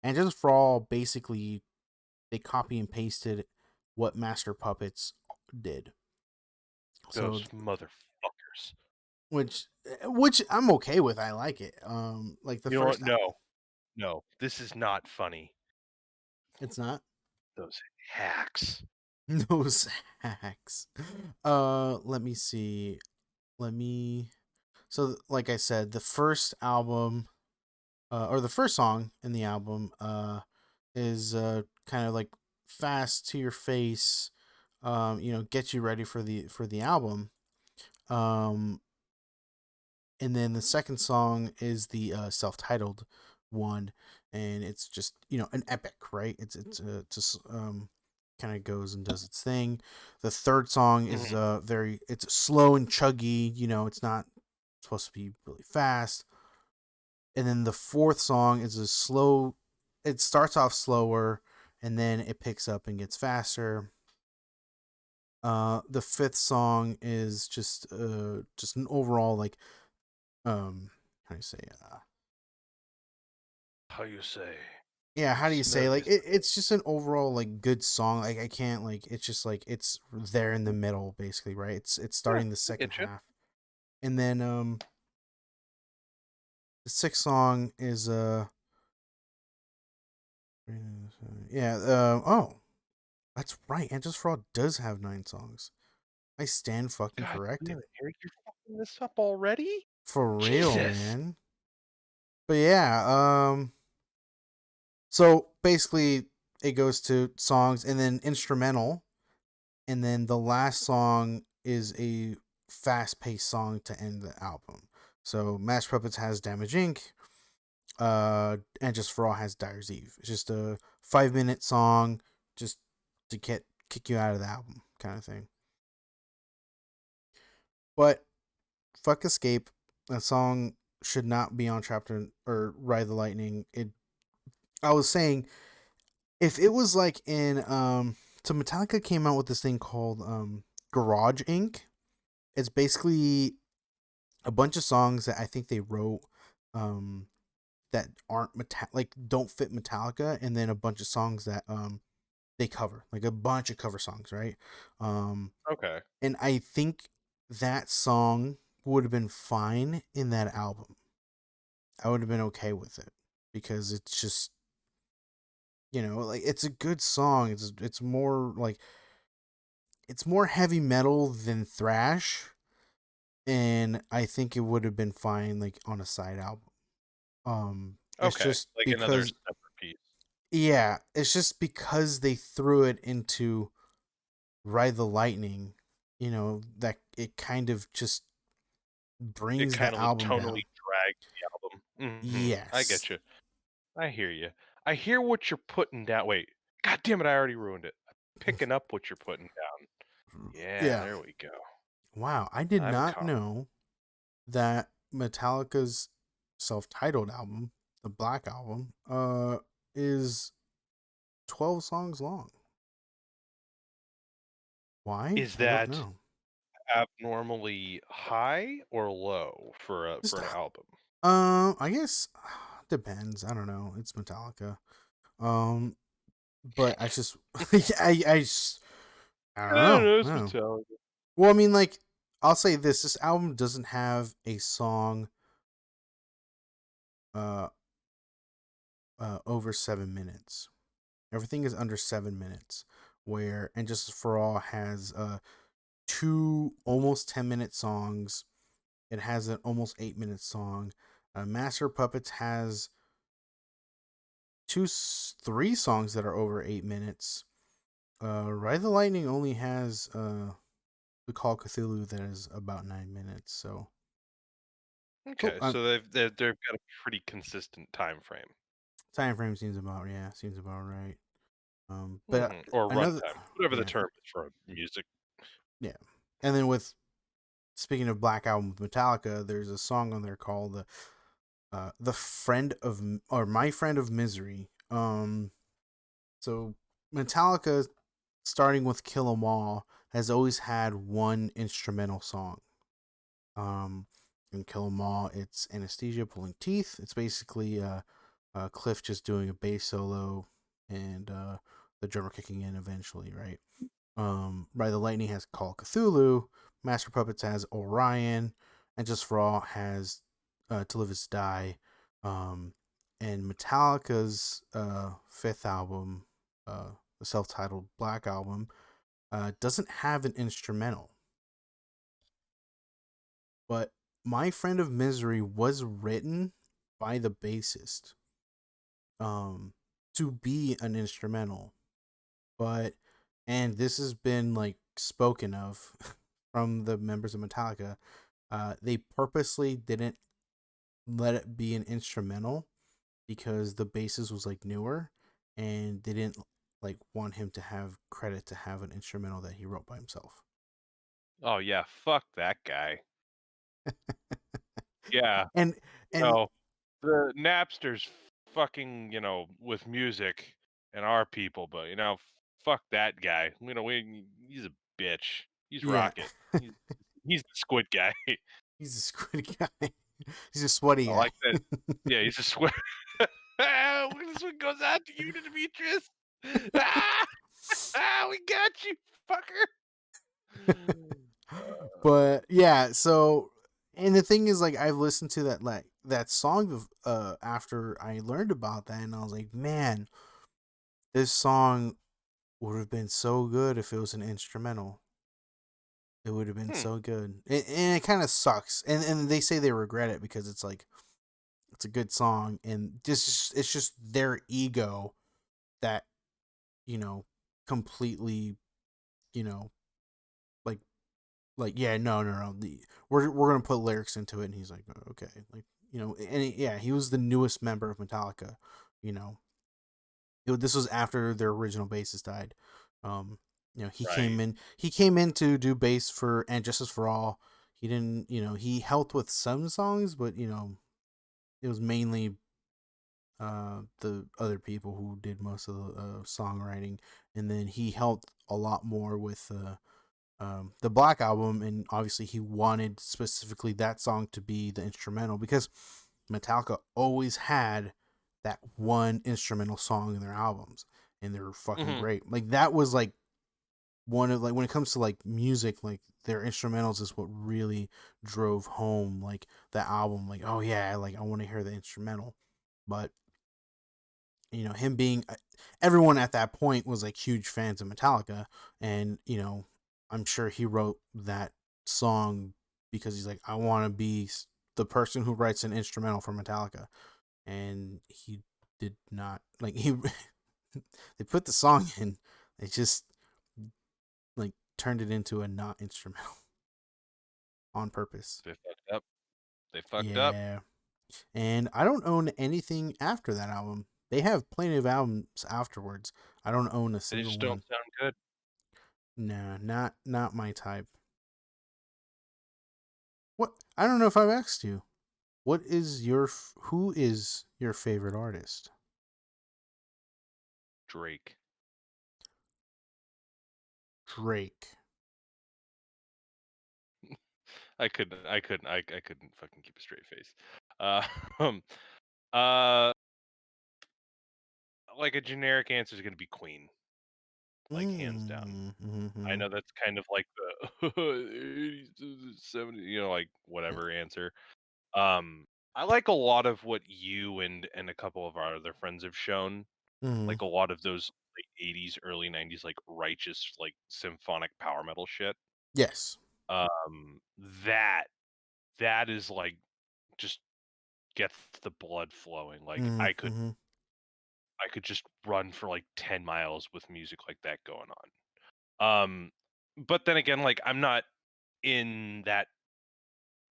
And just for all, basically, they copy and pasted what Master Puppets did. So, Those motherfuckers. which I'm okay with. I like it. Like the You know what? first, No. No. This is not funny. it's not Those hacks. no sax. Let me see. Let me. So, like I said, the first album, or the first song in the album, is kind of like fast to your face. Get you ready for the album. Um, and then the second song is the self-titled one, and it's just an epic, right? It's just kind of goes and does its thing. The third song is Mhm. it's slow and chuggy. It's not supposed to be really fast. And then the fourth song is a slow. It starts off slower, and then it picks up and gets faster. The fifth song is just an overall, like, how do you say, How you say? yeah, how do you say, Smell like, you it's just an overall, like, good song. Like, I can't, like, it's just like it's there in the middle, basically, right? It's Yeah, starting the I second get you. half. And then the sixth song is yeah, oh, that's right. And Just For All does have 9 songs. I stand fucking God damn corrected. it, Eric, you're fucking this up already? For real, Jesus! man. But yeah, so basically it goes to songs and then instrumental, and then the last song is a fast-paced song to end the album. So Mash Puppets has Damage Inc. And Just For All has Dyer's Eve. It's just a 5-minute song, just to kick you out of the album, kind of thing. But fuck Escape, that song should not be on Chapter or Ride the Lightning. I was saying, if it was like in so Metallica came out with this thing called Garage Inc. It's basically a bunch of songs that I think they wrote um that aren't like don't fit Metallica, and then a bunch of songs that they cover, like a bunch of cover songs, right? Um Okay. and I think that song would have been fine in that album. I would have been okay with it because it's just, like, it's a good song. It's more like, it's more heavy metal than thrash, and I think it would have been fine, like, on a side album. It's Okay, just like another because, separate piece. yeah, it's just because they threw it into Ride the Lightning, that it kind of just It brings the kinda, like, album tonally down. drags the album. Mhm. I Yes. get you. I hear you. I hear what you're putting down wait. God damn it, I already ruined it. I'm picking up what you're putting down. Yeah, Yeah. there we go. Wow, I did I'm not caught. know that Metallica's self-titled album the Black Album, is 12 songs long. Why? Is I don't that know. abnormally high or low for Just an album? I guess depends. I don't know. It's Metallica. Um, but I just I don't I don't know. know, I it's don't know. Metallica. Well, I mean, like I'll say this: this album doesn't have a song uh over 7 minutes. Everything is under 7 minutes. Where And Justice for All has two almost 10-minute songs. It has an almost 8-minute song. Master of Puppets has three songs that are over 8 minutes. Ride the Lightning only has the Call of Cthulhu that is about 9 minutes. So cool. Okay, so they've got a pretty consistent time frame. Time frame seems about right. But Mhm, or another runtime, whatever the yeah term is for music. yeah, and then with speaking of Black Album with Metallica, there's a song on there called the friend of or my friend of misery. So Metallica, starting with Kill 'Em All, has always had one instrumental song. Um, in Kill 'Em All, it's Anesthesia pulling teeth. It's basically Cliff just doing a bass solo and the drummer kicking in eventually, right? By the Lightning has Call of Cthulhu. Master Puppets has Orion, and Just for All has To Live Is Die. Um, and Metallica's fifth album, the self-titled Black Album, doesn't have an instrumental. But My Friend of Misery was written by the bassist to be an instrumental. But and this has been like spoken of from the members of Metallica. They purposely didn't let it be an instrumental because the bassist was like newer and they didn't like want him to have credit to have an instrumental that he wrote by himself. Oh, yeah, fuck that guy. Yeah, and you and know, the Napster's fucking, with music and our people, but, fuck that guy. He's a bitch. He's yeah, Rocket. He's the squid guy. he's a squid guy. He's a sweaty I guy. like that. Yeah, he's a squid. This one goes out to you, Demetrius. Ah! We got you, fucker. But yeah, so and the thing is, like, I've listened to that song after I learned about that, and I was like, man, this song would have been so good if it was an instrumental. It would have been Hmm. so good, and it kind of sucks. And they say they regret it because it's like it's a good song, and it's just their ego that you know completely you know like yeah, no, we're gonna put lyrics into it, and he's like, "Oh, okay, like and yeah, he was the newest member of Metallica, you know. This was after their original bassist died. Um, Right. he came in to do bass for And Justice for All. He didn't, he helped with some songs, but it was mainly the other people who did most of the songwriting, and then he helped a lot more with the Black Album, and obviously he wanted specifically that song to be the instrumental because Metallica always had that one instrumental song in their albums, and they were fucking Mhm. great. Like that was like one of like when it comes to like music, like their instrumentals is what really drove home like the album. Like oh yeah, like I want to hear the instrumental, but him being everyone at that point was like huge fans of Metallica, and I'm sure he wrote that song because he's like I want to be the person who writes an instrumental for Metallica, and he did not like he they put the song in, they just like turned it into a not instrumental on purpose. They fucked up. They fucked up. Yeah, and I don't own anything after that album. They have plenty of albums afterwards. I don't own a They single just don't one. sound good. Nah, not my type. What? I don't know if I've asked you. who is your favorite artist? Drake. Drake. I couldn't fucking keep a straight face. Uh, um, uh, like a generic answer is gonna be Queen, like hands down. I Mm-hmm. know that's kind of like the 80s to the 70s, like whatever answer. I like a lot of what you and a couple of our other friends have shown. Hmm. Like a lot of those late 80s, early 90s, like righteous, like symphonic power metal shit. Yes. Um, that that is like just gets the blood flowing. Like Mm-hmm. I could just run for like 10 miles with music like that going on. But then again, like I'm not in that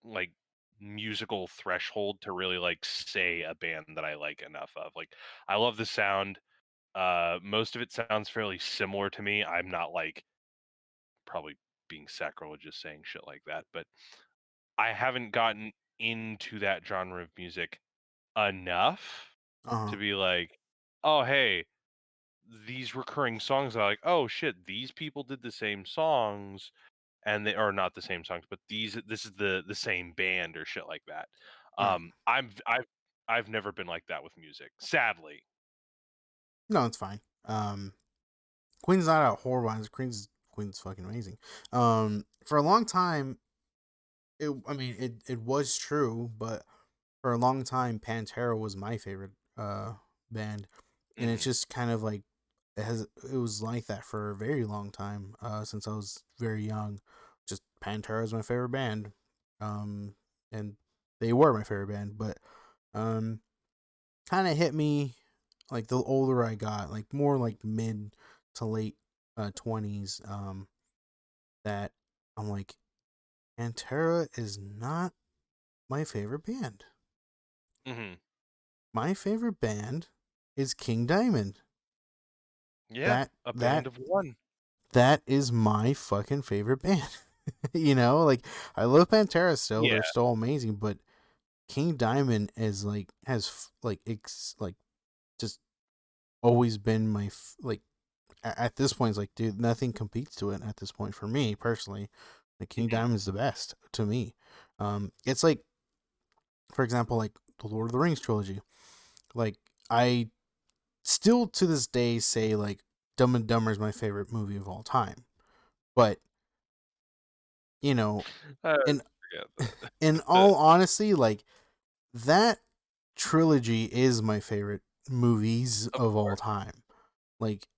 like musical threshold to really like say a band that I like enough of. Like I love the sound. Most of it sounds fairly similar to me. I'm not like probably being sacrilegious saying shit like that, but I haven't gotten into that genre of music enough Uh-huh. to be like, oh hey, these recurring songs are like, oh shit, these people did the same songs and they are not the same songs, but this is the same band or shit like that. Right. I've never been like that with music, sadly. No, it's fine. Queen's not a horror wise. Queen's fucking amazing. For a long time, it was true, but for a long time, Pantera was my favorite band, and it's Hmm. just kind of like it was like that for a very long time since I was very young. Just Pantera is my favorite band, um, and they were my favorite band, but um, kind of hit me like the older I got, like more like mid to late 20s, that I'm like, Pantera is not my favorite band. Hmm. My favorite band is King Diamond. Yeah, That a band that of one. that is my fucking favorite band. Like I love Pantera still; Yeah. they're still amazing. But King Diamond is like like just always been like at this point. It's like, dude, nothing competes to it at this point for me personally. Like King Hmm. Diamond's the best to me. It's like, for example, like the Lord of the Rings trilogy. Like I still to this day say like Dumb and Dumber is my favorite movie of all time. But you know, I in forget in that. all honesty, like that trilogy is my favorite movies Of of all course. time. Like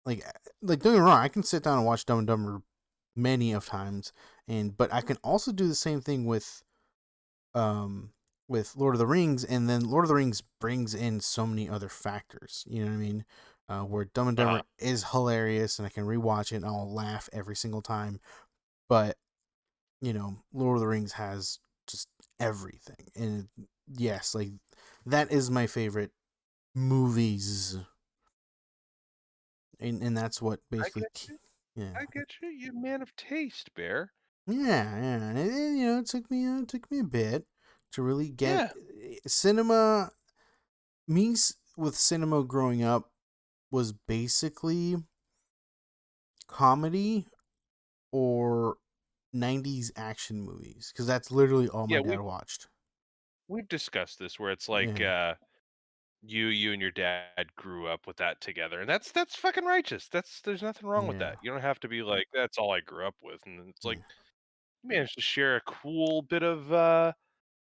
like don't get me wrong, I can sit down and watch Dumb and Dumber many of times, and but I can also do the same thing um with Lord of the Rings, and then Lord of the Rings brings in so many other factors. You know what I mean? Where Dumb and Uh-huh. Dumber is hilarious, and I can rewatch it and I'll laugh every single time. But Lord of the Rings has just everything, and yes, like that is my favorite movies, and that's what I basically, get you. yeah. I get you. You man of taste, Bear. Yeah, and it took me a bit to really get Yeah. cinema. With cinema growing up was basically comedy or 90s action movies because that's literally all my Yeah, dad watched. we've discussed this where it's like Yeah, you and your dad grew up with that together. And that's fucking righteous. There's nothing wrong with yeah, that. You don't have to be like that's all I grew up with. And it's like yeah, you managed to share a cool bit of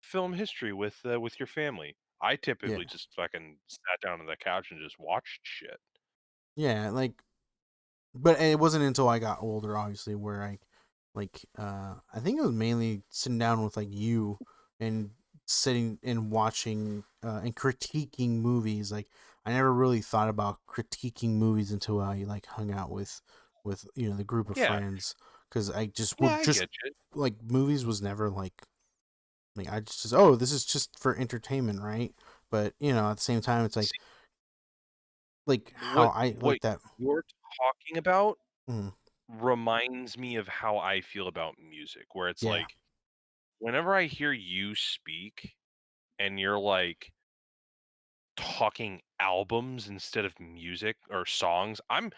film history with your family. I yeah, typically just fucking sat down on the couch and just watched shit. yeah. Like, but it wasn't until I got older, obviously, where I think it was mainly sitting down with like you and sitting and watching and critiquing movies. Like I never really thought about critiquing movies until I like hung out with the group of Yeah. friends, because I just Yeah, would I just get you. like movies was never like I just oh, this is just for entertainment, right? But at the same time it's like See how I what like that. you're talking about Mm, reminds me of how I feel about music, where it's yeah. like whenever I hear you speak and you're like talking albums instead of music or songs, I'm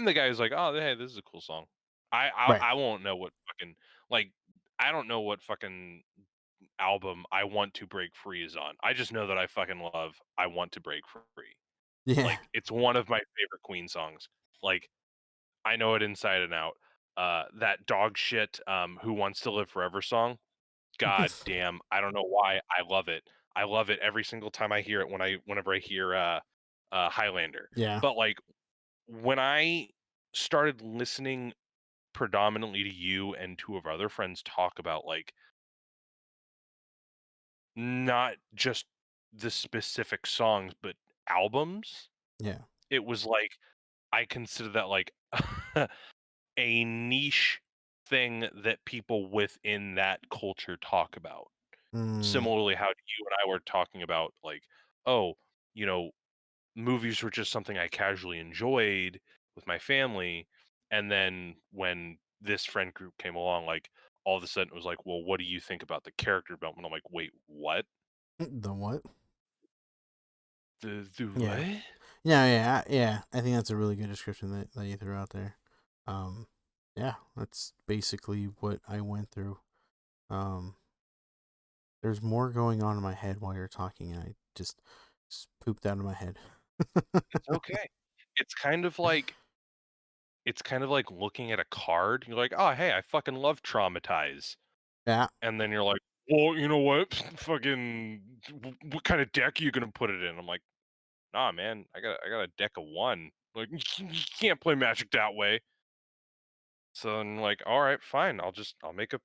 the guy who's like, "Oh, hey, this is a cool song." Right. I won't know what fucking like I don't know what fucking album I Want to Break Free is on. I just know that I fucking love I Want to Break Free. Yeah. Like it's one of my favorite Queen songs. Like I know it inside and out. That dog shit Who Wants to Live Forever song. God damn, I don't know why I love it. I love it every single time I hear it whenever I hear Highlander. Yeah. But like when I started listening predominantly to you and two of our other friends talk about like not just the specific songs but albums, Yeah. it was like I consider that like a niche thing that people within that culture talk about. Mm. Similarly, how you and I were talking about like, oh, you know, movies were just something I casually enjoyed with my family, and then when this friend group came along, like all of a sudden it was like, well, what do you think about the character development? I'm like, wait, what? The what? The Yeah. what? Yeah. I think that's a really good description that you threw out there. Um, yeah, that's basically what I went through. Um, there's more going on in my head while you're talking, and I just pooped out of my head. It's okay. It's kind of like it's kind of like looking at a card. You're like, oh hey, I fucking love traumatize. Yeah. And then you're like, well, you know what? Fucking what kind of deck are you gonna put it in? I'm like, nah, man, I got a deck of one. Like you can't play Magic that way. So I'm like, all right, fine. I'll make a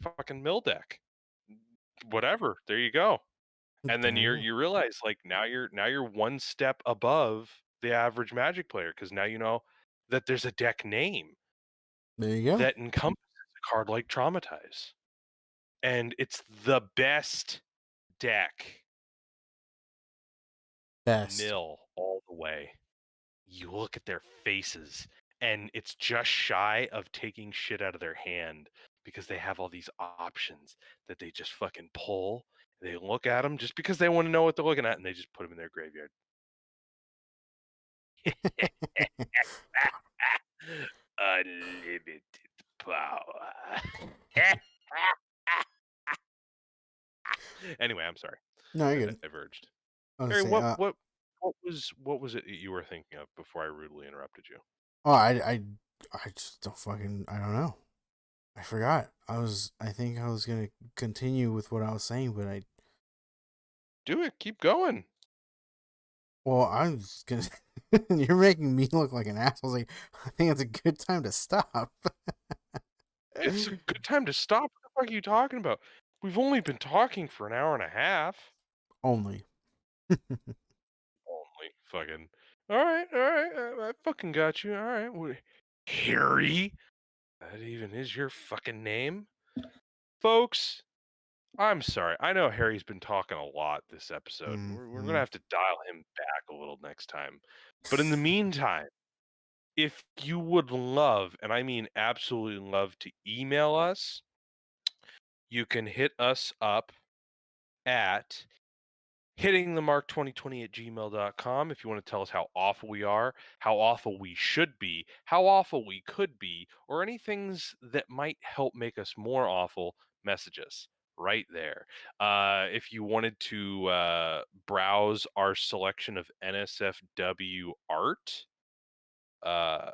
fucking mill deck. Whatever. There you go. And then There you go. you realize like now you're one step above the average Magic player because now you know that there's a deck name There you go. that encompasses a card like Traumatize. And it's the best deck. Best. Mill all the way. You look at their faces, and it's just shy of taking shit out of their hand because they have all these options that they just fucking pull. They look at them just because they want to know what they're looking at, and they just put them in their graveyard. Unlimited power. Anyway, I'm sorry. No, I you're good. diverged. I was Harry, gonna say, what was it that you were thinking of before I rudely interrupted you? oh, I just don't fucking, I don't know. I forgot. I think I was gonna continue with what I was saying, but Do it. Keep going. well, I was gonna. You're making me look like an asshole. Like, I think it's a good time to stop. It's a good time to stop. What the fuck are you talking about? We've only been talking for an hour and a half. Only. Only fucking. All right. I fucking got you. All right. Harry. That even is your fucking name, folks. I'm sorry. I know Harry's been talking a lot this episode. We're gonna Mm-hmm. have to dial him back a little next time. But in the meantime, if you would love, and I mean absolutely love, to email us, you can hit us up at hittingthemark2020 at gmail.com if you want to tell us how awful we are, how awful we should be, how awful we could be, or any things that might help make us more awful. Message us right there. If you wanted to browse our selection of NSFW art, uh,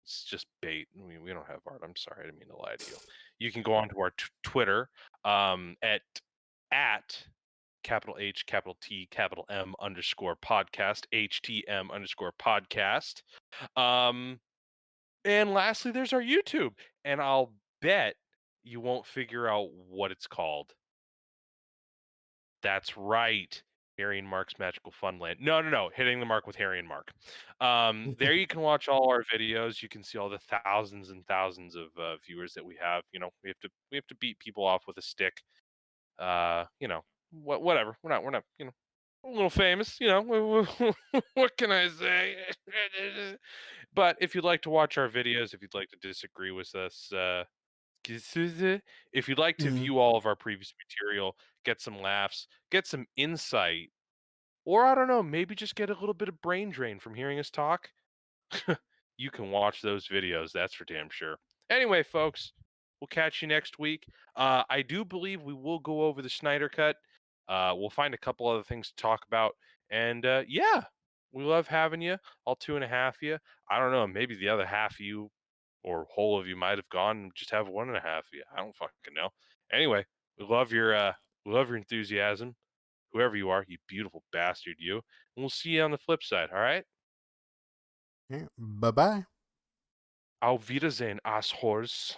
it's just bait. We don't have art. I'm sorry. I didn't mean to lie to you. You can go on to our Twitter at capital H, capital T, capital M underscore podcast, HTM underscore podcast. Um, and lastly, there's our YouTube. And I'll bet you won't figure out what it's called. That's right. Harry and Mark's Magical Funland. No. Hitting the Mark with Harry and Mark. There you can watch all our videos. You can see all the thousands and thousands of viewers that we have. You know, we have to beat people off with a stick. You know, whatever. We're not. You know, a little famous. You know, what can I say? But if you'd like to watch our videos, if you'd like to disagree with us, If you'd like to Mhm. view all of our previous material, get some laughs, get some insight, or I don't know, maybe just get a little bit of brain drain from hearing us talk, you can watch those videos. That's for damn sure. Anyway, folks, we'll catch you next week. I do believe we will go over the Snyder Cut. We'll find a couple other things to talk about. And yeah, we love having you. All two and a half of you. I don't know. Maybe the other half of you or whole of you might have gone and just have one and a half of you. I don't fucking know. Anyway, we love your enthusiasm. Whoever you are, you beautiful bastard, you. And we'll see you on the flip side. All right. Yeah. Bye bye. Auf Wiedersehen, Asshors.